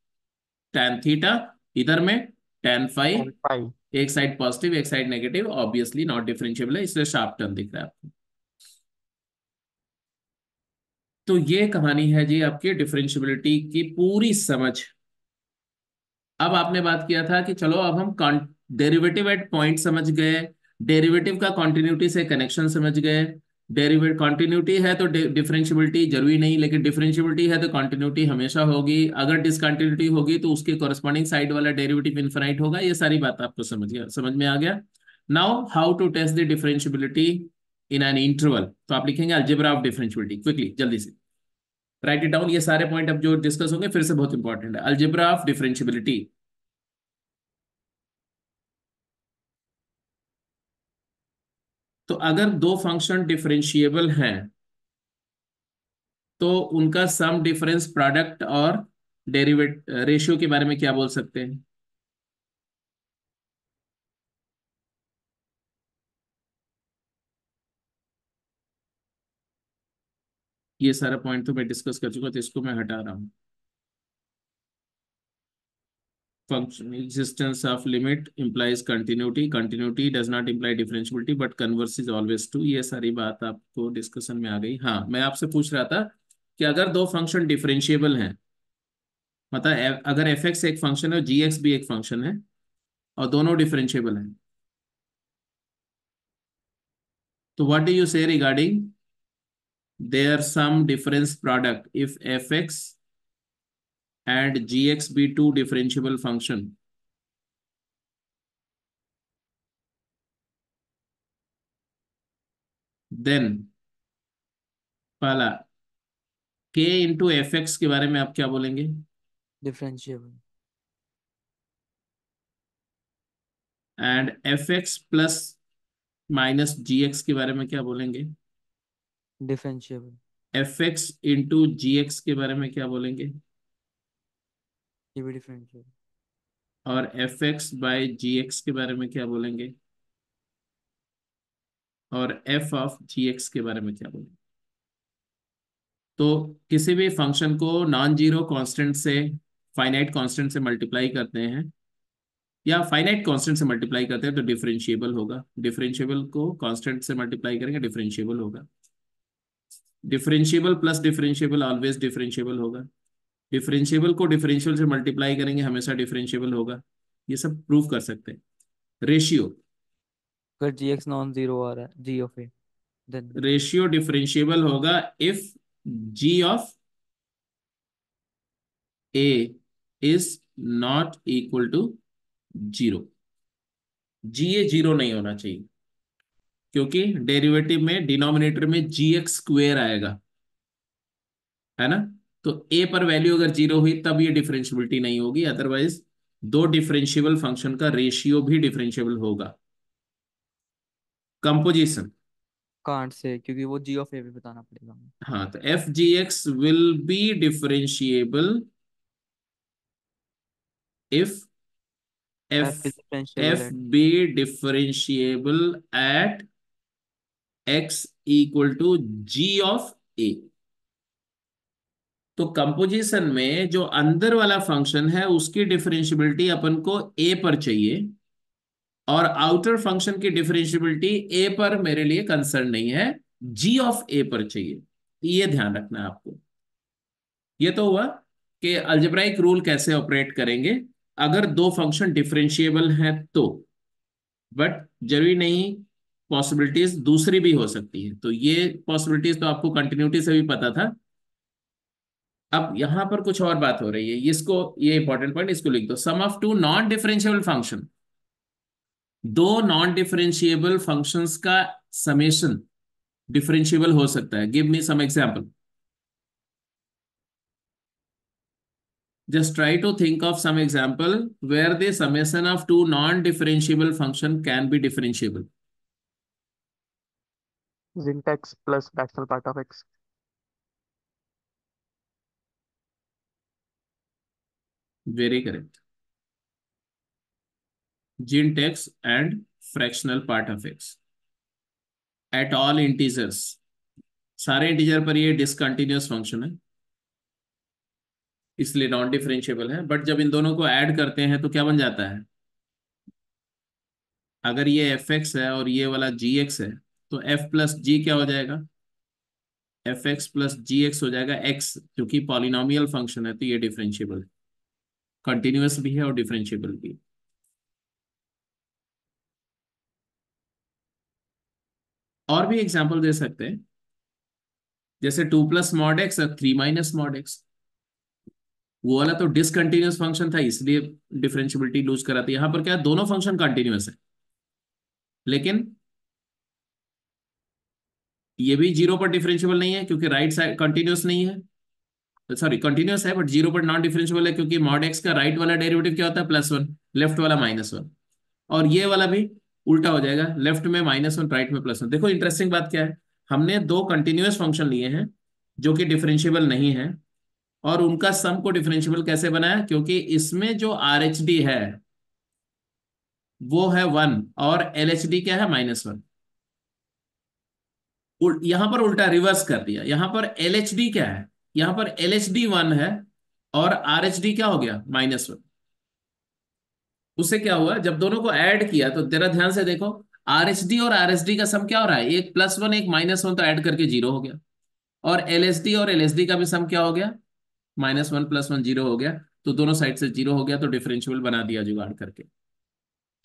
tan थीटा, इधर में tan फाई। And pi. एक साइड पॉजिटिव एक side negative, obviously not differentiable है, इसलिए शार्प टर्म दिख रहा है आपको। तो ये कहानी है जी आपकी डिफरेंशिएबिलिटी की पूरी समझ। अब आपने बात किया था कि चलो अब हम डेरिवेटिव एट पॉइंट समझ गए, डेरिवेटिव का कॉन्टिन्यूटी से कनेक्शन समझ गए। डेरिवेटिव कॉन्टिन्यूटी है तो डिफरेंशियबिलिटी जरूरी नहीं, लेकिन डिफरेंशियबिलिटी है तो कॉन्टिन्यूटी हमेशा होगी। अगर डिसकंटिन्यूटी होगी तो उसके कॉरेस्पॉन्डिंग साइड वाला डेरिवेटिव इनफाइनाइट होगा। ये सारी बात आपको समझ में आ गया। Now how to test the differentiability in an interval. तो आप लिखेंगे अलजेब्रा ऑफ डिफरेंशियबिलिटी, क्विकली जल्दी से राइट इट डाउन। ये सारे पॉइंट अब जो डिस्कस होंगे फिर से बहुत इंपॉर्टेंट है। Algebra of differentiability. तो अगर दो फंक्शन डिफरेंशिएबल हैं तो उनका सम डिफरेंस प्रोडक्ट और डेरिवेट रेशियो के बारे में क्या बोल सकते हैं? ये सारा पॉइंट तो मैं डिस्कस कर चुका, तो इसको मैं हटा रहा हूँ। Function existence of limit implies continuity, continuity does not imply differentiability but converse is always true। ये सारी बात आपको डिस्कशन में आ गई। हाँ, मैं आपसे पूछ रहा था कि अगर दो फंक्शन डिफरेंशिएबल हैं, मतलब अगर एफ एक्स एक फंक्शन है और जी एक्स भी एक फंक्शन है और दोनों डिफरेंशिएबल हैं, तो what do you say regarding there some difference product if f x and gx be two differentiable function? Then पहला k इंटू एफ एक्स के बारे में आप क्या बोलेंगे? Differentiable. And f x plus minus g x के बारे में क्या बोलेंगे? Differentiable. F x into g x के बारे में क्या बोलेंगे? ये भी डिफरेंशिएबल। और f x by g x के बारे में क्या बोलेंगे? और एफ ऑफ जी एक्स के बारे में क्या बोलेंगे? तो किसी भी फंक्शन को नॉन जीरो कांस्टेंट से फाइनाइट कांस्टेंट से मल्टीप्लाई करते हैं या फाइनाइट कांस्टेंट से मल्टीप्लाई करते हैं तो डिफरेंशिएबल होगा। डिफरेंशिएबल को कांस्टेंट से मल्टीप्लाई करेंगे डिफरेंशिएबल होगा। Differentiable plus differentiable always differentiable होगा। डिफरेंशिएबल को डिफरेंशियल से मल्टीप्लाई करेंगे हमेशा डिफरेंशिएबल होगा। ये सब प्रूव कर सकते हैं। रेशियो, अगर जी एक्स नॉन जीरो आ रहा है g of a, then ratio differentiable होगा if g of a is not equal to zero. G a zero नहीं होना चाहिए, क्योंकि डेरिवेटिव में डिनोमिनेटर में जी एक्स स्क्वेयर आएगा, है ना। तो ए पर वैल्यू अगर जीरो हुई तब ये डिफरेंशियबिलिटी नहीं होगी, अदरवाइज दो डिफरेंशिएबल फंक्शन का रेशियो भी डिफरेंशिएबल होगा। कंपोजिशन, कांट से, क्योंकि वो जी ऑफ ए भी बताना पड़ेगा हमें। हाँ, तो f g x will be differentiable if f f is differentiable f at. Be differentiable at x equal to g of a. तो कंपोजिशन में जो अंदर वाला फंक्शन है उसकी डिफरेंशियबिलिटी अपन को ए पर चाहिए, और आउटर फंक्शन की डिफरेंशियबिलिटी ए पर मेरे लिए कंसर्न नहीं है, जी ऑफ ए पर चाहिए। ये ध्यान रखना है आपको। ये तो हुआ कि अलजेब्राइक रूल कैसे ऑपरेट करेंगे अगर दो फंक्शन डिफरेंशिएबल हैं तो। बट जरूरी नहीं, पॉसिबिलिटीज दूसरी भी हो सकती है। तो ये पॉसिबिलिटीज तो आपको कंटिन्यूटी से भी पता था। अब यहां पर कुछ और बात हो रही है, इसको, ये इंपॉर्टेंट पॉइंट, इसको लिख दो। Sum of two non differentiable function, दो नॉन डिफरेंशिएबल फंक्शंस का समेशन डिफरेंशिएबल हो सकता है। Give me some example. Just try to think of some example where the summation of two non-differentiable function can be differentiable. Zint x plus rational part of x. Very correct. Gint x and fractional part of x at all integers. सारे integer पर ये discontinuous function है, इसलिए non differentiable है। But जब इन दोनों को add करते हैं तो क्या बन जाता है? अगर ये एफ एक्स है और ये वाला जी एक्स है तो एफ प्लस जी क्या हो जाएगा? एफ एक्स प्लस जी एक्स हो जाएगा। एक्स क्योंकि पॉलिनोमियल फंक्शन है तो ये डिफरेंशिएबल, कंटिन्यूअस भी है और डिफरेंशिएबल भी। और भी एग्जांपल दे सकते हैं, जैसे 2 + mod x और 3 - mod x। वो वाला तो डिसकंटिन्यूअस फंक्शन था इसलिए डिफरेंशियबिलिटी लूज करा था। यहां पर क्या, दोनों फंक्शन कंटिन्यूअस है, लेकिन ये भी जीरो पर डिफरेंशियबल नहीं है क्योंकि राइट साइड कंटिन्यूअस नहीं है। सॉरी, कंटिन्यूअस है बट जीरो पर नॉन डिफरेंशियबल है, क्योंकि मॉड एक्स का राइट वाला डेरिवेटिव क्या होता है? +1, लेफ्ट वाला -1। और ये वाला भी उल्टा हो जाएगा, लेफ्ट में -1 राइट में +1। देखो इंटरेस्टिंग बात क्या है, हमने दो कंटिन्यूअस फंक्शन लिए हैं जो कि डिफरेंशियबल नहीं है, और उनका सम को डिफरेंशियबल कैसे बनाया? क्योंकि इसमें जो आर एच डी है वो है 1 और एल एच डी क्या है? -1। यहां पर उल्टा रिवर्स कर दिया। यहां पर एल एच डी क्या है? यहां पर एल एच डी 1 है और आर एच डी क्या हो गया? -1। उससे क्या हुआ, जब दोनों को ऐड किया तो जरा ध्यान से देखो, आर एच डी और आर एस डी का सम क्या हो रहा है? एक +1 एक -1, तो ऐड करके 0 हो गया। और एल एस डी और एल एस डी का भी सम क्या हो गया? -1 +1 0 हो गया। तो दोनों साइड से 0 हो गया, तो डिफरेंशियबल बना दिया जुगाड़ करके।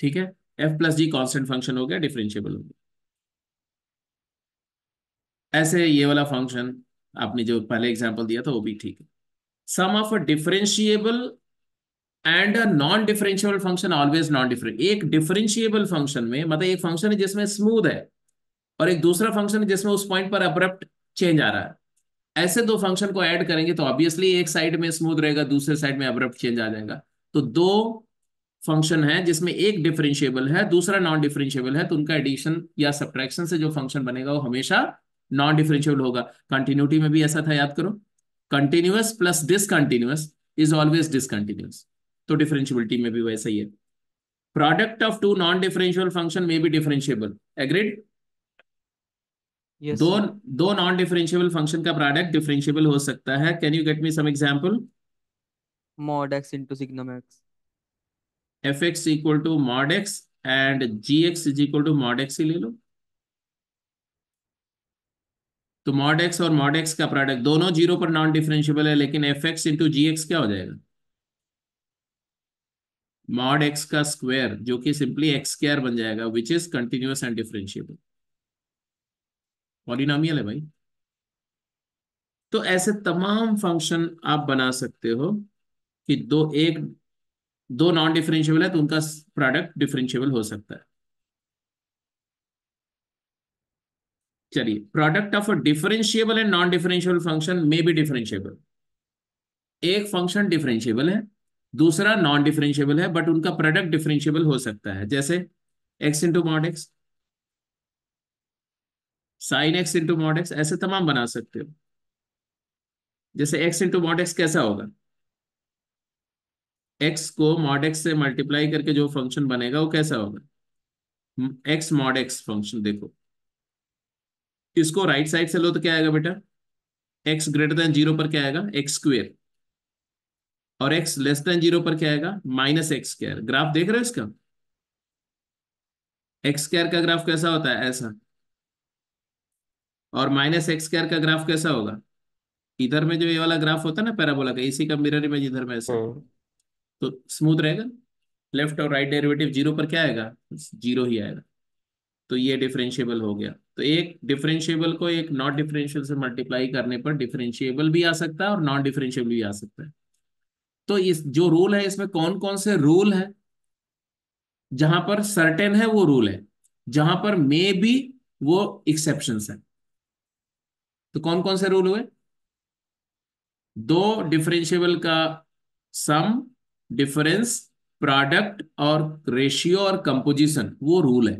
ठीक है, एफ प्लस जी कॉन्स्टेंट फंक्शन हो गया, डिफरेंशियबल हो गया। ऐसे ये वाला फंक्शन आपने जो पहले एग्जांपल दिया था वो भी ठीक है। Sum of a differentiable and a non differentiable function always non different. एक डिफरेंशिएबल फंक्शन में मतलब एक फंक्शन है जिसमें स्मूथ है, और एक दूसरा फंक्शन है जिसमें उस पॉइंट पर अब्रप्ट चेंज आ रहा है। ऐसे दो फंक्शन को ऐड करेंगे तो ऑब्वियसली एक साइड में स्मूथ रहेगा, दूसरे साइड में अब्रप्ट चेंज आ जाएगा। तो दो फंक्शन है जिसमें एक डिफरेंशिएबल है दूसरा नॉन डिफरेंशिएबल है, तो उनका एडिशन या सब्ट्रैक्शन से जो फंक्शन बनेगा वो हमेशा नॉन डिफरेंशिएबल होगा। कंटिन्यूटी में भी ऐसा था, याद करो, continuous plus discontinuous is always discontinuous. तो डिफरेंशियबिलिटी में भी वैसा ही है। Product of two non differentiable function में बी डिफरेंशिएबल। एग्रीड? यस दो सर। दो नॉन डिफरेंशिएबल फंक्शन का प्रोडक्ट डिफरेंशिएबल हो सकता है। Can you get me some example? Mod x into signum x. F x equal to mod x and g x is equal to mod x ही ले लो। तो mod x और mod x का product दोनों 0 पर नॉन डिफरेंशिएबल है, लेकिन F x into g x क्या हो जाएगा? मॉड एक्स का स्क्वायर, जो कि सिंपली एक्स स्क्वायर बन जाएगा, which is continuous and differentiable. Polynomial है भाई। तो ऐसे तमाम फंक्शन आप बना सकते हो कि दो नॉन डिफरेंशिएबल है तो उनका प्रोडक्ट डिफरेंशिएबल हो सकता है। चलिए, product of a differentiable and non differentiable function में भी डिफरेंशिएबल। एक फंक्शन डिफरेंशिएबल है, दूसरा नॉन डिफरेंशिएबल है, बट उनका प्रोडक्ट डिफरेंशिएबल हो सकता है। जैसे x into mod x, sine x into mod x, ऐसे तमाम बना सकते हो। जैसे एक्स इंटू मॉड एक्स कैसा होगा, एक्स को मॉड एक्स से मल्टीप्लाई करके जो फंक्शन बनेगा वो कैसा होगा, एक्स मॉड एक्स फंक्शन। देखो इसको राइट साइड से लो तो क्या आएगा बेटा, एक्स ग्रेटर देन जीरो पर क्या आएगा, एक्स स्क्वेयर, और एक्स लेस देन जीरो पर क्या आएगा, माइनस एक्स स्क्वायर। ग्राफ देख रहे हो इसका, एक्स स्क्वायर का ग्राफ कैसा होता है, ऐसा, और माइनस एक्स स्क्वायर का ग्राफ कैसा होगा, इधर में जो ये वाला ग्राफ होता है ना पैराबोला का, इसी का मिरर इमेज इधर में ऐसा, हम्म। तो स्मूथ रहेगा। लेफ्ट और राइट डेरिवेटिव जीरो पर क्या आएगा, जीरो ही आएगा। तो ये डिफरेंशिएबल हो गया। तो एक डिफरेंशिएबल को एक नॉन डिफरेंशियल से मल्टीप्लाई करने पर डिफरेंशिएबल भी आ सकता है और नॉन डिफरेंशिएबल भी आ सकता है। तो इस जो रूल है इसमें कौन कौन से रूल है, जहां पर सर्टेन है वो रूल है, जहां पर मे बी वो एक्सेप्शंस है। तो कौन कौन से रूल हुए, दो डिफरेंशिएबल का सम, डिफरेंस, प्रोडक्ट और रेशियो और कंपोजिशन, वो रूल है,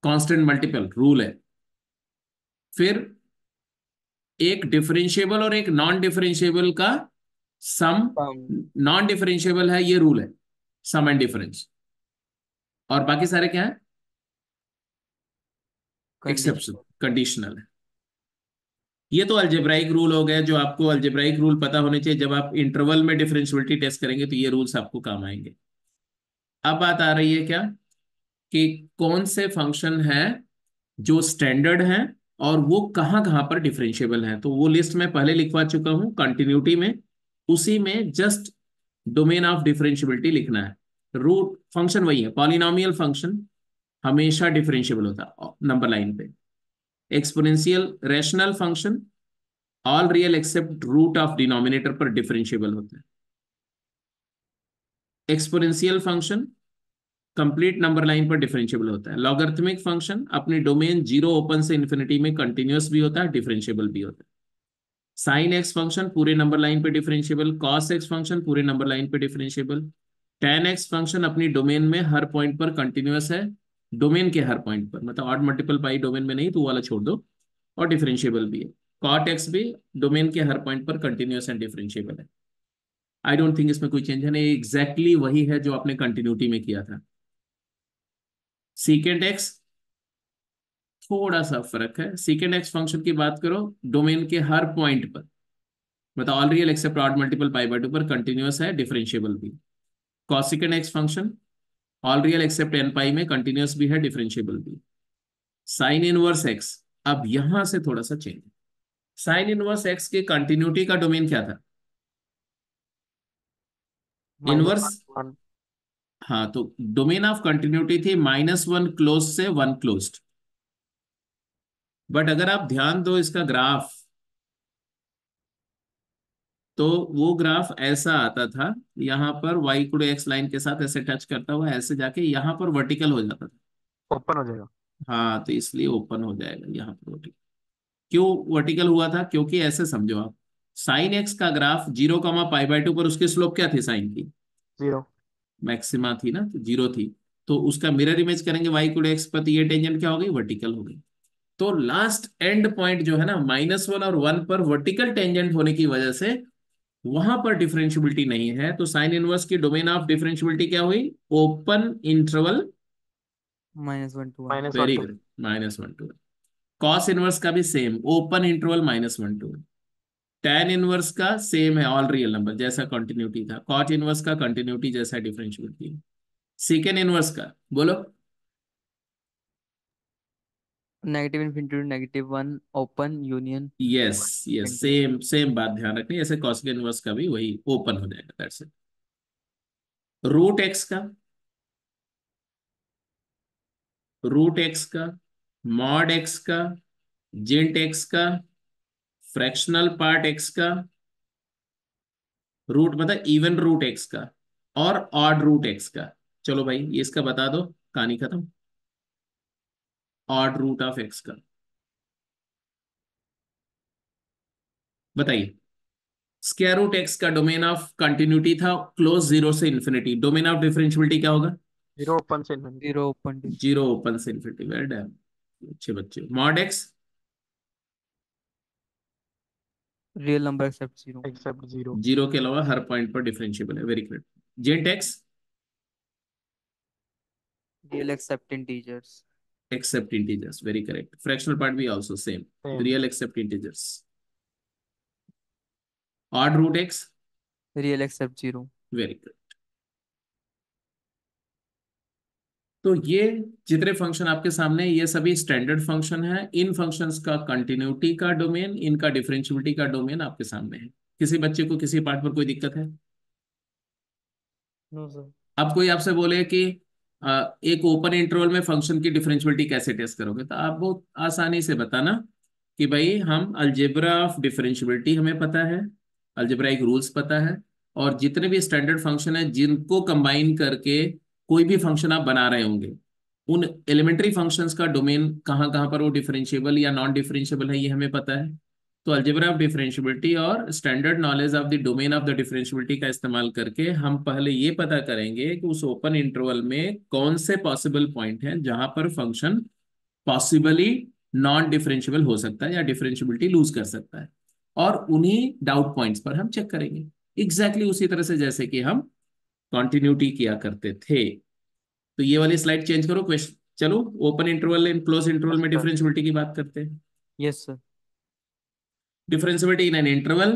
कांस्टेंट मल्टीपल रूल है। फिर एक डिफरेंशिएबल और एक नॉन डिफरेंशिएबल का सम, सम नॉन डिफरेंशिएबल है ये रूल है, सम एंड डिफरेंस। और बाकी सारे क्या है, एक्सेप्शन, कंडीशन। कंडीशनल है। ये तो अलजेब्राइक रूल हो गया, जो आपको अलजेब्राइक रूल पता होने चाहिए। जब आप इंटरवल में डिफरेंशियबिलिटी टेस्ट करेंगे तो ये रूल्स आपको काम आएंगे। अब बात आ रही है क्या, कि कौन से फंक्शन है जो स्टैंडर्ड हैं और वो कहाँ कहाँ पर डिफरेंशिएबल हैं। तो वो लिस्ट मैं पहले लिखवा चुका हूँ कंटिन्यूटी में, उसी में जस्ट डोमेन ऑफ डिफरेंशिएबिलिटी लिखना है। रूट फंक्शन वही है, पॉलिनोमियल फंक्शन हमेशा डिफरेंशिएबल होता है नंबर लाइन पे। Exponential rational function all real except root of denominator पर डिफरेंशिएबल होता है। Exponential function complete number line पर डिफरेंशिएबल होता है। लॉगरिथमिक फंक्शन अपनी डोमेन जीरो ओपन से इन्फिनिटी में कंटिन्यूअस भी होता है, डिफरेंशिएबल भी होता है। साइन एक्स फंक्शन पूरे नंबर लाइन पे डिफरेंशिएबल, कॉस एक्स फंक्शन पूरे नंबर लाइन पे डिफरेंशिएबल, tan एक्स फंक्शन अपनी डोमेन में हर पॉइंट पर कंटिन्यूअस है, डोमेन के हर पॉइंट पर, मतलब ऑड मल्टीपल पाई डोमेन में नहीं तो वो वाला छोड़ दो, और डिफरेंशिएबल भी है। कॉट एक्स भी डोमेन के हर पॉइंट पर कंटिन्यूअस एंड डिफरेंशिएबल है। आई डोंट थिंक इसमें कोई चेंज है, नहीं एग्जैक्टली वही है जो आपने कंटिन्यूटी में किया था। सीकेंट एक्स थोड़ा सा फर्क है, सीकेंट एक्स फंक्शन की बात करो डोमेन के हर पॉइंट पर, मतलब all real except odd multiple pi by 2 पर कंटिन्यूअस है, डिफरेंशिएबल भी। Cosecant x function all real except n pi में कंटिन्यूअस भी है, डिफरेंशिएबल भी। साइन इनवर्स एक्स, अब यहां से थोड़ा सा चेंज। साइन इनवर्स एक्स के कंटिन्यूटी का डोमेन क्या था, माइनस इनवर्स, वन। हाँ तो डोमेन ऑफ कंटिन्यूटी थी -1 क्लोज से 1 क्लोज्ड। बट अगर आप ध्यान दो इसका ग्राफ, तो वो ग्राफ ऐसा आता था, यहाँ पर वाई इक्वल एक्स लाइन के साथ ऐसे टच करता हुआ ऐसे जाके यहाँ पर वर्टिकल हो जाता था। ओपन हो जाएगा। हाँ तो इसलिए ओपन हो जाएगा यहाँ पर वर्टिकल। क्यों वर्टिकल हुआ था, क्योंकि ऐसे समझो आप, साइन एक्स का ग्राफ 0, π/2 पर उसकी स्लोप क्या थी साइन की, जीरो। मैक्सिमा थी ना, तो जीरो थी। तो उसका मिरर इमेज करेंगे वाई इक्वल एक्स पर, तो ये टेंजेंट क्या हो गई, वर्टिकल हो गई। तो लास्ट एंड पॉइंट जो है ना -1 और 1 पर वर्टिकल टेंजेंट होने की वजह से वहां पर डिफरेंशियबिलिटी नहीं है। तो साइन इनवर्स की डोमेन ऑफ डिफरेंशियबिलिटी क्या हुई, open interval, -1 to 1। Minus one very to. Good, -1 to 1। Cos inverse का भी same, open interval -1 to 1। tan inverse का सेम है, ऑल रियल नंबर जैसा कंटिन्यूटी था। कॉट इनवर्स का कंटिन्यूटी जैसा डिफरेंशियबिलिटी। सीकेंड इनवर्स का बोलो। -∞ to -1 open union yes yes, into. Same same बात ध्यान रखनी, ऐसे कॉस इनवर्स का भी वही ओपन हो जाएगा, दैट्स इट। रूट एक्स का, रूट एक्स का, मॉड एक्स का, जेंट एक्स का, फ्रैक्शनल पार्ट एक्स का, रूट मतलब इवन रूट एक्स का, और ऑड रूट एक्स का। चलो भाई ये इसका बता दो, कहानी खत्म। ऑड रूट ऑफ एक्स का बताइए। स्क्वायर रूट एक्स का डोमेन ऑफ कंटिन्यूटी था क्लोज जीरो से इन्फिनिटी, डोमेन ऑफ डिफरेंशियबिलिटी क्या होगा, जीरो ओपन से infinity. 0 open to. Zero open से इन्फिनिटी। Well done. अच्छे बच्चे। Mod x real number except zero. Except zero. Zero के अलावा हर पॉइंट पर डिफरेंशिएबल है, वेरी करेक्ट। जेंट x real except integers. Except integers, very correct. Fractional part भी also same, same. Real except integers. Odd root x real except zero. Very good. तो ये जितने फंक्शन आपके सामने हैं, ये सभी स्टैंडर्ड फंक्शन है। इन फंक्शंस का कंटिन्यूटी का डोमेन, इनका डिफरेंशियबिलिटी का डोमेन आपके सामने है। किसी बच्चे को किसी पार्ट पर कोई दिक्कत है? No sir. अब कोई आपसे बोले कि एक ओपन इंटरवल में फंक्शन की डिफरेंशियबिलिटी कैसे टेस्ट करोगे, तो आप बहुत आसानी से बताना कि भाई हम अलजेब्रा ऑफ डिफरेंशियबिलिटी हमें पता है, अलजेब्राइक रूल्स पता है, और जितने भी स्टैंडर्ड फंक्शन है जिनको कंबाइन करके कोई भी फंक्शन आप बना रहे होंगे, उन एलिमेंट्री फंक्शंस का डोमेन कहाँ कहाँ पर वो डिफरेंशिएबल या नॉन डिफरेंशिएबल है, ये हमें पता है। तो अलजेब्रा ऑफ डिफरेंशियबिलिटी और standard knowledge of the domain of the differentiability का इस्तेमाल करके हम पहले ये पता करेंगे कि उस ओपन इंटरवल में कौन से पॉसिबल पॉइंट हैं जहां पर फंक्शन पॉसिबली नॉन डिफरेंशिएबल हो सकता है या डिफरेंशियबिलिटी लूज कर सकता है, और उन्हीं डाउट पॉइंट्स पर हम चेक करेंगे। उसी तरह से जैसे कि हम कॉन्टिन्यूटी किया करते थे। तो ये वाली स्लाइड चेंज करो क्वेश्चन। चलो, open interval and close interval yes में सर। डिफरेंशियबिलिटी की बात करते हैं। Yes sir. Differentiability in an interval.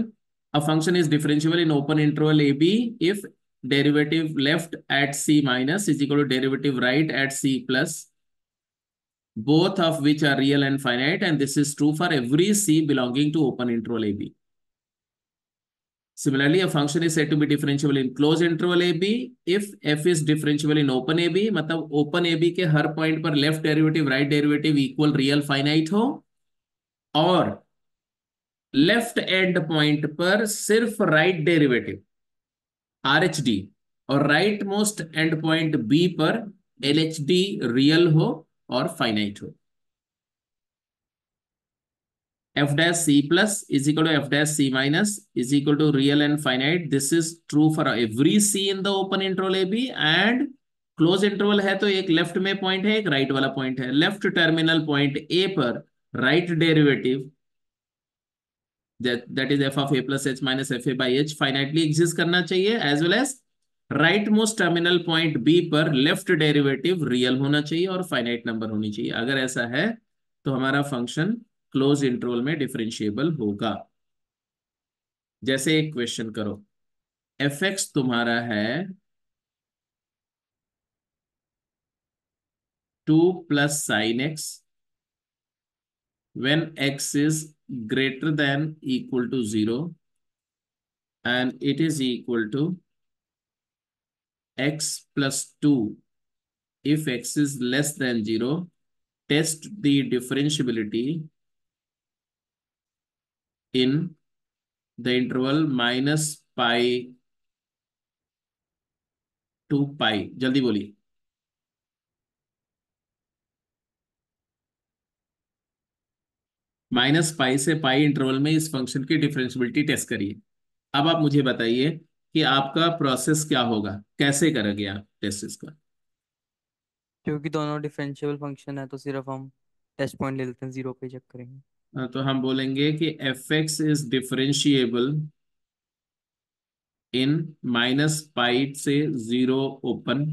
A function is differentiable in open interval AB if derivative left at C minus is equal to derivative right at C plus, both of which are real and finite, and this is true for every C belonging to open interval AB. Similarly, a function is said to be differentiable in closed interval AB if f is differentiable in open AB, मतलब open AB के हर point पर left derivative right derivative equal real finite हो, और left and point पर सिर्फ right derivative RHD और right most and point B पर LHD real हो और फाइनाइट हो। F dash C plus is equal to F dash C minus is equal to real and finite. This is true for every C in the open interval AB, and close interval है तो एक left में point है, एक right वाला point है। Left terminal point A पर right derivative that is f of a plus h minus fa by h finitely exist करना चाहिए, as well as right most terminal point B पर left derivative real होना चाहिए और finite number होनी चाहिए। अगर ऐसा है तो हमारा फंक्शन क्लोज इंटरवल में डिफरेंशिएबल होगा। जैसे एक क्वेश्चन करो, एफ एक्स तुम्हारा है 2 plus sine x when x is greater than equal to 0 and it is equal to x plus 2 if x is less than 0. Test the differentiability in the interval minus pi to pi. जल्दी बोलिए। Minus pi से पाई interval में इस function की differentiability test करिए। अब आप मुझे बताइए कि आपका प्रोसेस क्या होगा, कैसे करोगे आप टेस्ट इसका। क्योंकि दोनों डिफरेंशियल फंक्शन है तो सिर्फ हम टेस्ट पॉइंट ले लेते हैं, जीरो पे चेक करेंगे। तो हम बोलेंगे कि f x is differentiable in minus pi से 0 ओपन।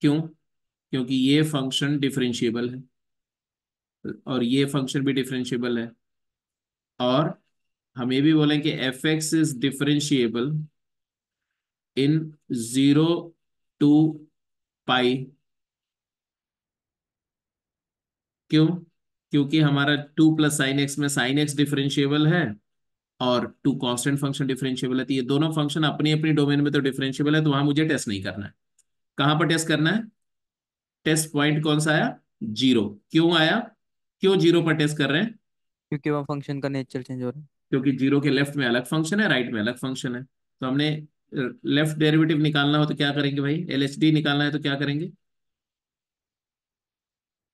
क्यों? क्योंकि ये फंक्शन डिफरेंशिएबल है और ये फंक्शन भी डिफरेंशिएबल है, और हम ये भी बोलें कि f x is differentiable in 0 to pi. क्यों? क्योंकि हमारा 2 प्लस साइन एक्स में साइन एक्स डिफरेंशिएबल है और 2 कांस्टेंट फंक्शन डिफरेंशिएबल है, तो ये दोनों फंक्शन अपनी अपनी डोमेन में तो डिफरेंशिएबल है, तो वहां मुझे टेस्ट नहीं करना है। कहां पर टेस्ट करना है? टेस्ट पॉइंट कौन सा आया? 0। क्यों आया? क्यों 0 पर टेस्ट कर रहे हैं? क्योंकि वहाँ फंक्शन का नेचर चेंज हो रहा है। क्योंकि 0 के लेफ्ट में अलग फंक्शन है, राइट में अलग फंक्शन है। तो हमने लेफ्ट डेरिवेटिव निकालना हो तो क्या करेंगे भाई? LHD निकालना है तो क्या करेंगे?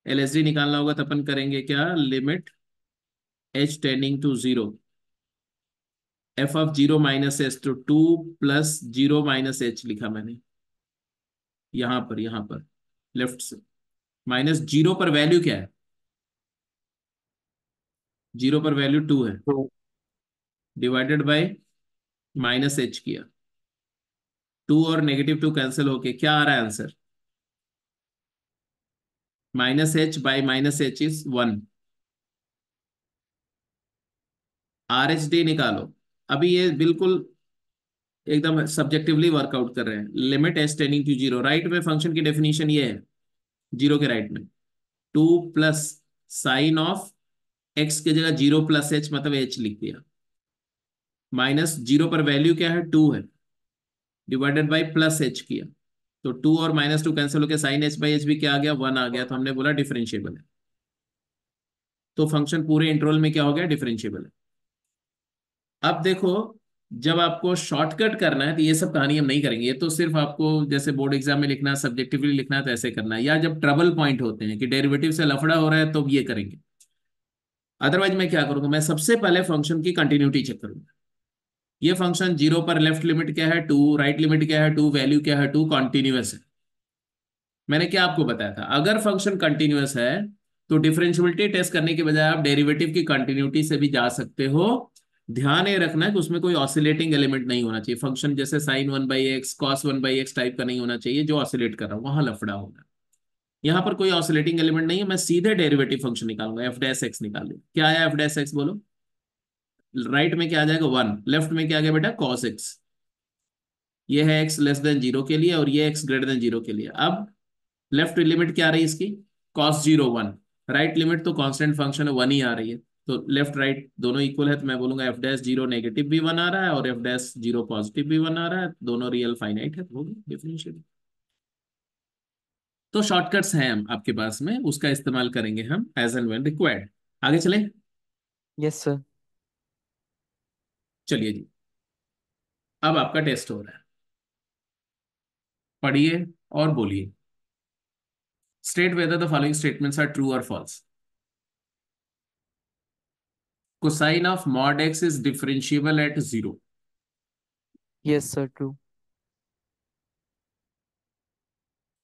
LHD निकालना होगा तो अपन करेंगे क्या? Limit h tending to 0 f of 0 minus H, तो 2 प्लस 0 माइनस एच लिखा मैंने यहां पर लेफ्ट से। माइनस 0 पर वैल्यू क्या है? जीरो पर वैल्यू 2 है, 2। डिवाइडेड बाय माइनस एच किया, 2 और -2 कैंसिल होके क्या आ रहा है answer? -h by -h is 1। RHD निकालो। अभी ये बिल्कुल एकदम सब्जेक्टिवली वर्कआउट कर रहे हैं। Limit h tending to zero, right में फंक्शन की डेफिनेशन ये है, जीरो के राइट में 2 प्लस साइन ऑफ एक्स की जगह 0 प्लस एच मतलब एच लिख दिया, माइनस जीरो पर वैल्यू क्या है 2 है, डिवाइडेड बाई प्लस एच किया, तो 2 और -2 कैंसिल होकर साइन एच बाई एच भी क्या आ गया 1 आ गया, तो हमने बोला डिफरेंशिएबल है। तो फंक्शन पूरे इंटरवल में क्या हो गया? डिफरेंशिएबल है। अब देखो, जब आपको शॉर्टकट करना है तो ये सब कहानी हम नहीं करेंगे, ये तो सिर्फ आपको जैसे बोर्ड एग्जाम में लिखना है, सब्जेक्टिवली लिखना है तो ऐसे करना है, या जब ट्रबल पॉइंट होते हैं कि डेरिवेटिव से लफड़ा हो रहा है तो ये करेंगे। अदरवाइज मैं क्या करूंगा, मैं सबसे पहले फंक्शन की कंटिन्यूटी चेक करूंगा। ये फंक्शन जीरो पर लेफ्ट लिमिट क्या है 2, राइट लिमिट क्या है 2, वैल्यू क्या है 2, कॉन्टिन्यूअस है। मैंने क्या आपको बताया था, अगर फंक्शन कंटिन्यूअस है तो डिफरेंशियबिलिटी टेस्ट करने के बजाय आप डेरिवेटिव की कंटिन्यूटी से भी जा सकते हो। ध्यान ये रखना है कि उसमें कोई ऑसिलेटिंग एलिमेंट नहीं होना चाहिए। फंक्शन जैसे sign 1/x cos 1/x type का नहीं होना चाहिए जो ऑसिलेट कर रहा है, वहां लफड़ा होगा। यहाँ पर कोई ऑसिलेटिंग एलिमेंट नहीं है, मैं सीधे डेरिवेटिव फंक्शन निकालूंगा, एफ डैश एक्स निकाल दे। क्या आया एफ डैश एक्स बोलो? राइट में क्या आ जाएगा 1, लेफ्ट में क्या आ गया बेटा कॉस एक्स। ये है x लेस देन जीरो के लिए और ये x ग्रेटर देन जीरो के लिए। अब लेफ्ट लिमिट क्या आ रही है इसकी? cos 0 1, राइट लिमिट तो कांस्टेंट फंक्शन है 1 ही आ रही है, तो लेफ्ट राइट दोनों इक्वल है, तो मैं बोलूंगा एफ डैश जीरो नेगेटिव भी 1 आ रहा है और एफ डैश जीरो पॉजिटिव भी 1 आ रहा है, दोनों रियल फाइनाइट है, तो होगी डिफरेंशियल। तो शॉर्टकट्स हैं हम आपके पास में, उसका इस्तेमाल करेंगे हम एज एंड व्हेन रिक्वायर्ड। आगे चलें। Yes sir. चलिए जी, अब आपका टेस्ट हो रहा है, पढ़िए और बोलिए। State whether the following statements are true or false. Cosine of mod x is differentiable at 0। Yes sir true.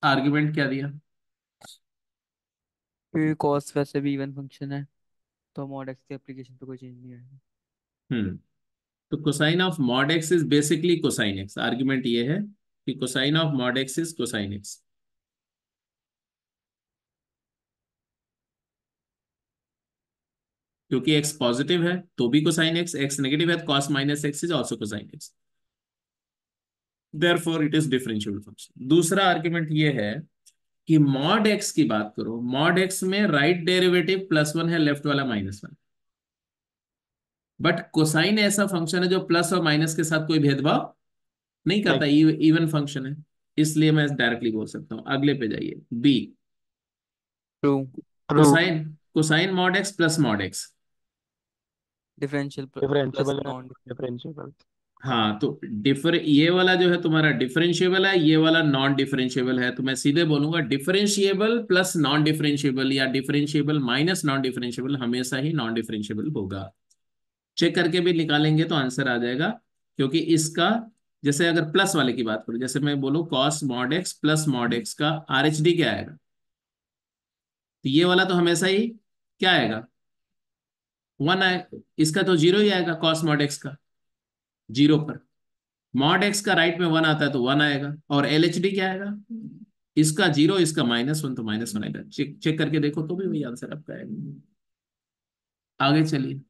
Argument क्या दिया? क्योंकि कॉस वैसे भी इवन फंक्शन है, तो मॉड एक्स की एप्लीकेशन पे कोई चेंज नहीं आएगा। हम्म तो cosine of mod x is basically cosine x. Argument ये है कि cosine of mod x is cosine x, क्योंकि एक्स पॉजिटिव है तो भी कोसाइन एक्स, एक्स नेगेटिव है तो cos minus x is also cosine x, therefore it is differentiable function. दूसरा आर्ग्यूमेंट ये है कि मॉड एक्स की बात करो, मॉड एक्स में राइट डेरिवेटिव +1 है, लेफ्ट वाला -1, बट कोसाइन ऐसा फंक्शन है जो प्लस और माइनस के साथ कोई भेदभाव नहीं करता, नहीं। इवन फंक्शन है, इसलिए मैं डायरेक्टली बोल सकता हूँ। अगले पे जाइए, B. True. True. Cosine cosine mod x plus mod x. Differential plus differentiable है। नॉन। डिफरेंशिएबल। हाँ तो डिफर ये वाला जो है तुम्हारा डिफरेंशिएबल है, ये वाला नॉन डिफरेंशिएबल है, तो मैं सीधे बोलूंगा डिफरेंशिएबल प्लस नॉन डिफरेंशिएबल या डिफरेंशिएबल माइनस नॉन डिफरेंशिएबल हमेशा ही नॉन डिफरेंशिएबल होगा। चेक करके भी निकालेंगे तो आंसर आ जाएगा, क्योंकि इसका जैसे अगर प्लस वाले की बात करूं, जैसे मैं बोलूं cos mod x plus mod x का RHD क्या आएगा, तो ये वाला तो हमेशा ही क्या आएगा 1 आए, इसका तो 0 ही आएगा कॉस मॉड एक्स का, 0 पर। मॉड एक्स का राइट में 1 आता है तो 1 आएगा, और LHD क्या आएगा, इसका 0 इसका -1 तो -1 आएगा। चेक चेक करके देखो तो भी वही आंसर आपका आएगा। आगे चलिए,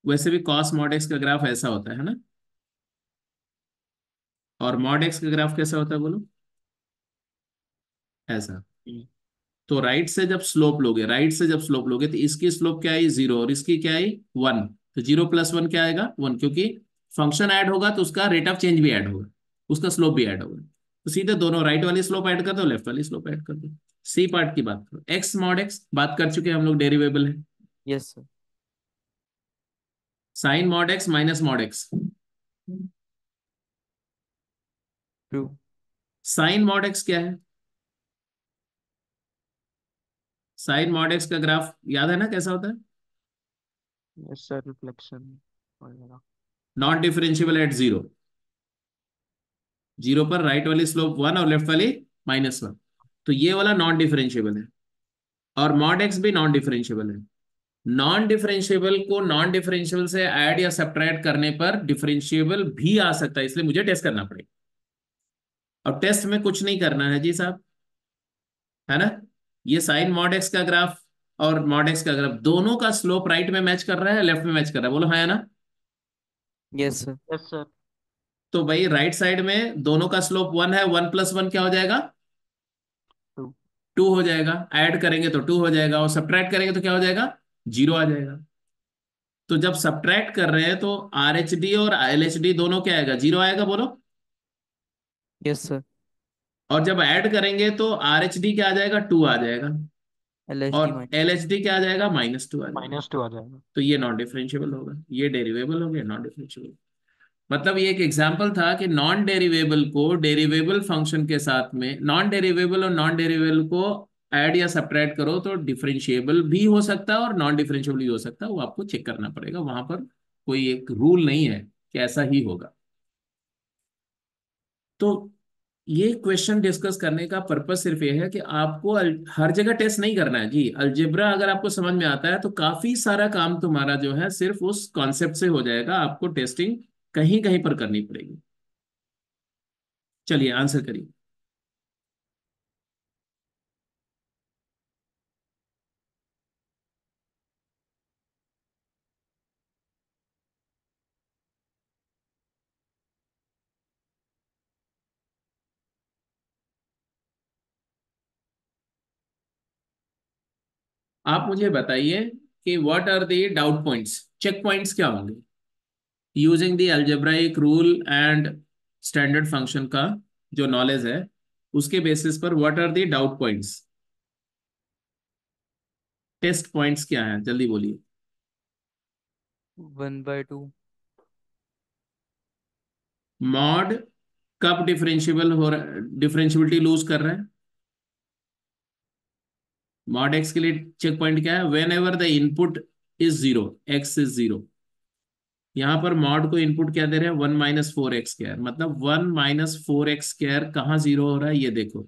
वैसे भी कॉस मॉड एक्स का ग्राफ ऐसा होता है ना, और मॉड एक्स का ग्राफ कैसा होता है बोलो, ऐसा। तो राइट से जब स्लोप लोगे, राइट से जब स्लोप लोगे तो इसकी स्लोप क्या आई 0 और इसकी क्या आई 1, तो 0 + 1 क्या आएगा 1, क्योंकि फंक्शन ऐड होगा तो उसका रेट ऑफ चेंज भी ऐड होगा, उसका स्लोप भी ऐड होगा, तो सीधे दोनों राइट वाली स्लोप ऐड कर दो, लेफ्ट वाली स्लोप ऐड कर दो। सी पार्ट की बात करो, एक्स मॉड एक्स बात कर चुके हैं हम लोग, डेरिवेबल है। Yes sir. Sine mod x minus mod x, true. Sine mod x क्या है, साइन मॉड एक्स का ग्राफ याद है ना कैसा होता है, यस सर, रिफ्लेक्शन वगैरह। नॉट डिफरेंशिएबल एट 0, 0 पर राइट वाली स्लोप 1 और लेफ्ट वाली -1, तो ये वाला नॉन डिफरेंशिएबल है, और मॉड एक्स भी नॉन डिफरेंशिएबल है। नॉन डिफरेंशिएबल को नॉन डिफरेंशिएबल से ऐड या सब्ट्रैक्ट करने पर डिफरेंशिएबल भी आ सकता है, इसलिए मुझे टेस्ट करना पड़ेगा। और टेस्ट में कुछ नहीं करना है जी साहब, है ना। ये साइन मॉड एक्स का ग्राफ और मॉड एक्स का ग्राफ दोनों का स्लोप राइट में मैच कर रहा है, लेफ्ट में मैच कर रहा है, बोलो हाँ या ना। Yes sir. Yes sir. तो भाई राइट साइड में दोनों का स्लोप 1 है, 1 + 1 क्या हो जाएगा, 2। 2 हो जाएगा। ऐड करेंगे तो 2 हो जाएगा, और सब्ट्रैक्ट करेंगे तो क्या हो जाएगा, 0 आ जाएगा। तो जब सब्ट्रैक्ट कर रहे हैं तो आर एच डी और एल एच डी दोनों क्या आएगा, 0 आएगा, बोलो। Yes sir. और जब ऐड करेंगे तो आर एच डी क्या आ जाएगा, 2 आ जाएगा। एल एच डी और माइनस। एल एच डी क्या आ जाएगा, -2 आ जाएगा। -2 आ जाएगा। तो ये नॉन डिफरेंशिएबल होगा, ये डेरिवेबल हो गया, नॉन डिफरेंशिएबल। मतलब ये एक एग्जांपल था कि नॉन डेरिवेबल को डेरिवेबल फंक्शन के साथ में, नॉन डेरिवेबल और नॉन डेरिवेबल को ऐड या सब्ट्रैक्ट करो तो डिफरेंशिएबल भी हो सकता है और नॉन डिफरेंशिएबल भी हो सकता है, वो आपको चेक करना पड़ेगा। वहां पर कोई एक रूल नहीं है कि ऐसा ही होगा। तो ये क्वेश्चन डिस्कस करने का पर्पस सिर्फ ये है कि आपको हर जगह टेस्ट नहीं करना है जी। अलजेब्रा अगर आपको समझ में आता है तो काफी सारा काम तुम्हारा जो है सिर्फ उस कॉन्सेप्ट से हो जाएगा, आपको टेस्टिंग कहीं कहीं पर करनी पड़ेगी। चलिए आंसर करिए। आप मुझे बताइए कि what are the doubt points, check points क्या होंगे using the algebraic rule and standard function का जो नॉलेज है उसके बेसिस पर what are the doubt points, test points क्या हैं, जल्दी बोलिए। 1/2। मॉड कब डिफरेंशिएबल हो रहा, डिफरेंशियबिलिटी लूज कर रहा है। मॉड एक्स के लिए चेक पॉइंट क्या है, when ever the input is 0, x is 0। यहां पर मॉड को इनपुट क्या दे रहे हैं, 1 - 4x², मतलब 1 - 4x² कहाँ 0 हो रहा है, ये देखो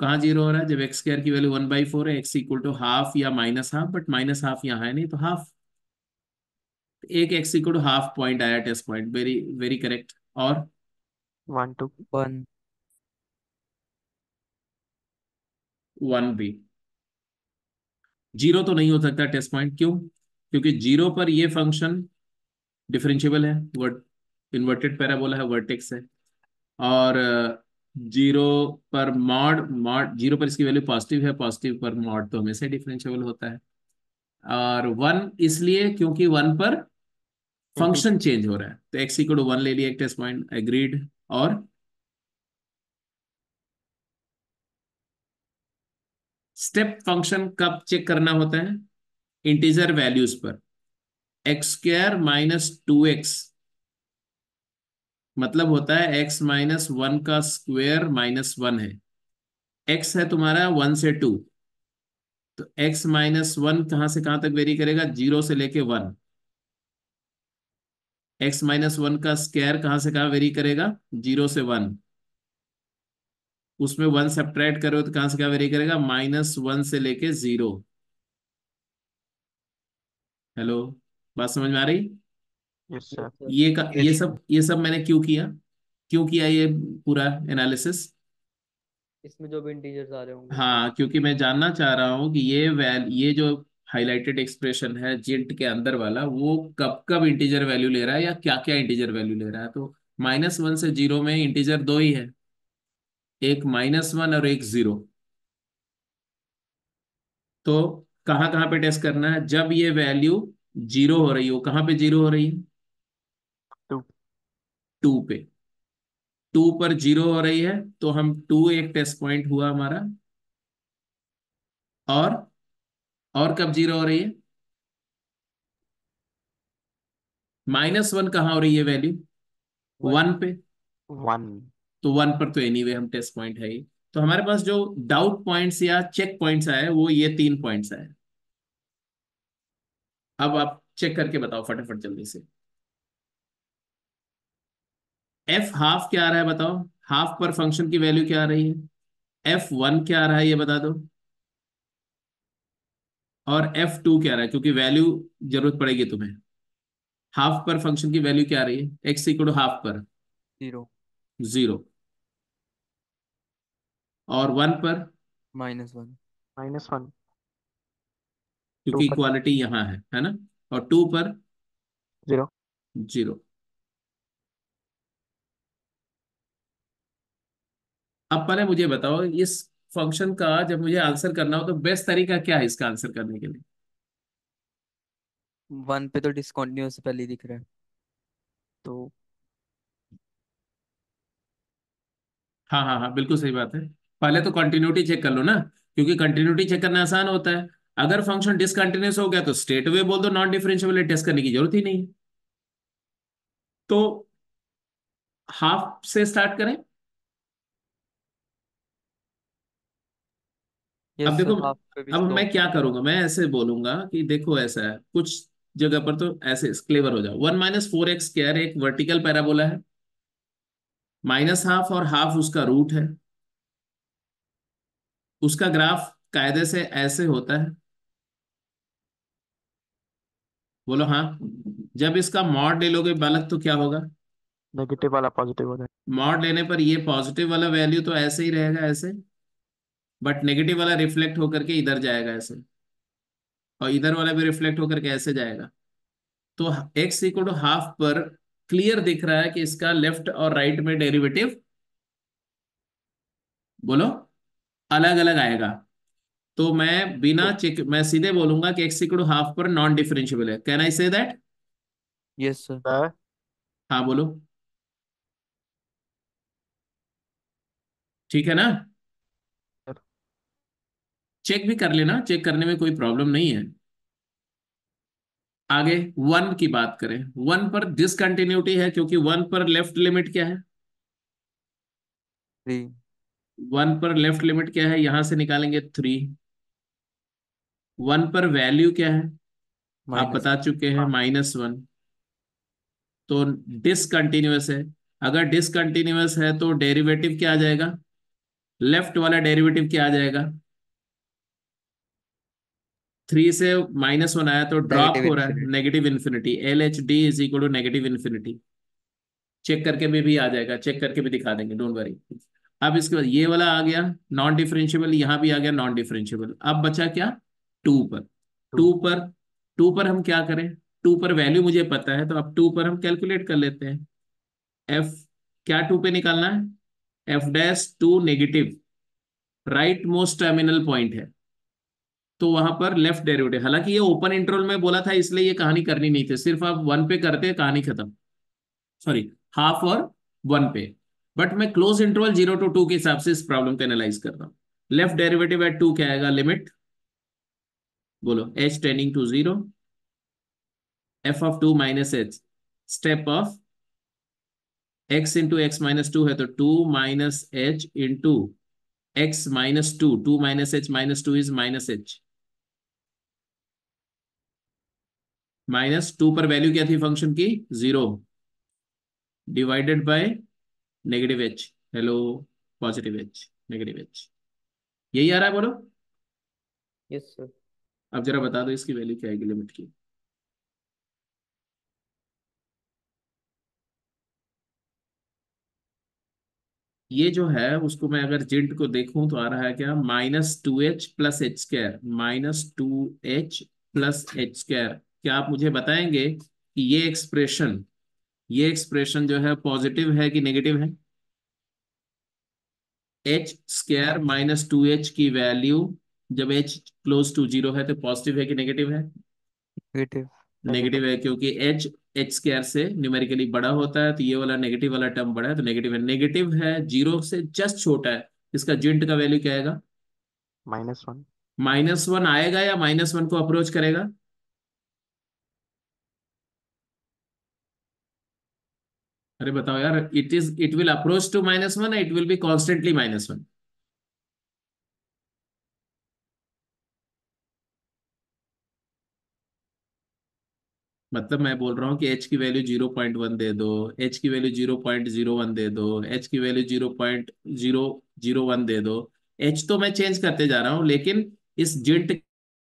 कहाँ 0 हो रहा है। जब x² की वैल्यू 1/4 है, x = ½ या -½ बट -½ यहाँ है नहीं तो हाफ, एक x = ½ पॉइंट आया test point, very very correct. और 1 2। 1। 1 भी 0 तो नहीं हो सकता टेस्ट पॉइंट, क्यों, क्योंकि 0 पर ये फंक्शन डिफरेंशिएबल है, वर्ट इन्वर्टेड पैराबोला है, वर्टेक्स है। और 0 पर मॉड मॉड 0 पर इसकी वैल्यू पॉजिटिव है, पॉजिटिव पर मॉड तो हमेशा डिफरेंशिएबल होता है। और 1 इसलिए क्योंकि 1 पर फंक्शन इंटीजर। चेंज हो रहा है, तो x = 1 ले लिया एक टेस्ट पॉइंट, एग्रीड। और स्टेप फंक्शन कब चेक करना होता है, इंटीजर वैल्यूज पर। x² - 2x मतलब होता है x - 1 का स्क्वायर -1 है। x है तुम्हारा 1 से 2, तो x - 1 कहां से कहां तक वेरी करेगा, 0 से लेके 1। x - 1 का स्क्वायर कहां से कहां वेरी करेगा, 0 से 1। उसमें 1 सब्ट्रैक्ट करो तो कहां से कहां वेरी करेगा, -1 से लेके 0। हेलो, बात समझ में आ रही। Yes yes sir. सर। ये सब मैंने क्यों किया, क्यों किया ये पूरा एनालिसिस। इसमें जो भी इंटीजर्स आ रहे होंगे उसके। हाँ, क्योंकि मैं जानना चाह रहा हूँ कि ये जो हाईलाइटेड एक्सप्रेशन है जिंट के अंदर वाला, वो कब कब इंटीजर वैल्यू ले रहा है या क्या क्या इंटीजर वैल्यू ले रहा है। तो -1 से 0 में इंटीजर दो ही है, एक -1 और एक 0। तो कहाँ कहाँ पे टेस्ट करना है, जब ये वैल्यू 0 हो रही हो, कहाँ पे 0 हो रही है, 2। 2 पे। 2 पर 0 हो रही है तो हम 2 एक टेस्ट पॉइंट हुआ हमारा। और और कब 0 हो रही है, -1 कहाँ हो रही है वैल्यू, 1। 1 पे। 1। तो 1 पर तो एनीवे हम टेस्ट पॉइंट है ही। तो हमारे पास जो डाउट पॉइंट्स या चेक पॉइंट्स आए वो ये 3 पॉइंट्स आए। अब आप चेक करके बताओ फटाफट जल्दी से। f½ क्या आ रहा है बताओ, हाफ पर फंक्शन की वैल्यू क्या आ रही है। f1 क्या आ रहा है ये बता दो। और F2 क्या रहा है, क्योंकि वैल्यू जरूरत पड़ेगी तुम्हें। हाफ पर फंक्शन की वैल्यू क्या आ रही है, एक्स इक्वल टू हाफ पर 0 0, और 1 पर, -1 -1 2 क्योंकि पर इक्वालिटी यहाँ है ना, और 2 पर 0। 0। अब पहले मुझे बताओ, इस फंक्शन का जब मुझे आंसर करना हो तो बेस्ट तरीका क्या है इसका आंसर करने के लिए? 1 पे तो डिसकंटिन्यूअस पहले ही दिख रहा है, तो हाँ हाँ हाँ, बिल्कुल सही बात है। पहले तो कंटिन्यूटी चेक कर लो ना, क्योंकि कंटिन्यूटी चेक करना आसान होता है। अगर फंक्शन डिसकंटिन्यूअस हो गया तो स्ट्रेट अवे बोल दो नॉन डिफरेंशिएबल है, टेस्ट करने की जरूरत ही नहीं है। तो हाफ से स्टार्ट करें। अब यस देखो, सर, हाफ पे भी अब स्लो। मैं क्या करूंगा, मैं ऐसे बोलूंगा कि देखो ऐसा है कुछ जगह पर, तो ऐसे क्लेवर हो जाओ। 1 - 4x² एक वर्टिकल पैराबोला है, माइनस हाफ और हाफ उसका रूट है। उसका ग्राफ कायदे से ऐसे होता है, बोलो हाँ। जब इसका मॉड ले लोगे बालक तो क्या होगा? नेगेटिव वाला पॉजिटिव हो जाए। मॉड लेने पर ये पॉजिटिव वाला वैल्यू तो ऐसे ही रहेगा ऐसे, बट नेगेटिव वाला रिफ्लेक्ट होकर के इधर जाएगा ऐसे, और इधर वाला भी रिफ्लेक्ट होकर के ऐसे जाएगा। तो एक्स इक्वल टू हाफ पर क्लियर दिख रहा है कि इसका लेफ्ट और राइट में डेरिवेटिव, बोलो, अलग अलग आएगा। तो मैं बिना तो चेक, मैं सीधे बोलूंगा कि एक्स इक्वल टू हाफ पर नॉन डिफरेंशिएबल है। Can I say that? Yes sir. है हाँ बोलो, ठीक है ना? सर। चेक भी कर लेना, चेक करने में कोई प्रॉब्लम नहीं है। आगे 1 की बात करें। 1 पर डिसकंटिन्यूटी है, क्योंकि 1 पर लेफ्ट लिमिट क्या है? 3 1 पर लेफ्ट लिमिट क्या है, यहां से निकालेंगे 3। 1 पर वैल्यू क्या है, आप -1। बता चुके हैं, -1। तो डिसकंटिन्यूअस है। अगर डिसकंटिन्यूअस है तो डेरिवेटिव क्या आ जाएगा, लेफ्ट वाला डेरिवेटिव क्या आ जाएगा? 3 से -1 आया तो ड्रॉप नेगेटिव हो रहा है, infinity. Negative infinity. LHD is equal to negative infinity. Check करके भी आ जाएगा, चेक करके भी दिखा देंगे, डोंट वरी। अब इसके बाद ये वाला आ गया नॉन डिफरेंशिएबल, यहाँ भी आ गया नॉन डिफरेंशिएबल। अब बचा क्या? 2 पर। 2 2 पर, 2 पर हम क्या करें? 2 पर वैल्यू मुझे पता है, तो अब 2 पर हम कैलकुलेट कर लेते हैं। एफ, क्या 2 पे निकालना है? F'(2) negative right most terminal point है, तो वहां पर लेफ्ट डेरिवेटिव। हालांकि ये ओपन इंटरवल में बोला था, इसलिए ये कहानी करनी नहीं थी, सिर्फ आप 1 पे करते कहानी खत्म। सॉरी, हाफ और 1 पे। बट मैं क्लोज इंटरवल 0 to 2 के हिसाब से इस प्रॉब्लम को एनालाइज कर रहा हूँ। लेफ्ट डेरिवेटिव एट 2 क्या आएगा, लिमिट, बोलो, h tending to 0, f(2) - h, step of x into x -2 है, तो 2 - h into x -2, 2 - h -2 is -h। -2 पर वैल्यू क्या थी फंक्शन की, 0, divided by negative h, hello, positive h, negative h। यही आ रहा है, बोलो। Yes sir. अब जरा बता दो इसकी वैल्यू क्या आएगी लिमिट की। ये जो है उसको मैं अगर जिंट को देखूं तो आ रहा है क्या, -2h plus h², -2h plus h²। क्या आप मुझे बताएंगे कि ये एक्सप्रेशन जो है पॉजिटिव है कि नेगेटिव है? h² -2h की वैल्यू जब h क्लोज टू 0 है तो पॉजिटिव है कि नेगेटिव है? नेगेटिव। नेगेटिव। नेगेटिव है, क्योंकि h² से न्यूमेरिकली बड़ा होता है, तो ये वाला नेगेटिव वाला टर्म बड़ा है, तो नेगेटिव है। नेगेटिव है, 0 से जस्ट छोटा है, इसका जिंट का वैल्यू क्या आएगा? -1 -1 आएगा या -1 को अप्रोच करेगा? अरे बताओ यार, it will approach to -1, it will be constantly -1? मतलब मैं बोल रहा हूँ कि h की वैल्यू 0.1 दे दो, h की वैल्यू 0.01 दे दो, h की वैल्यू 0.001 दे दो। h तो मैं चेंज करते जा रहा हूँ, लेकिन इस जिंट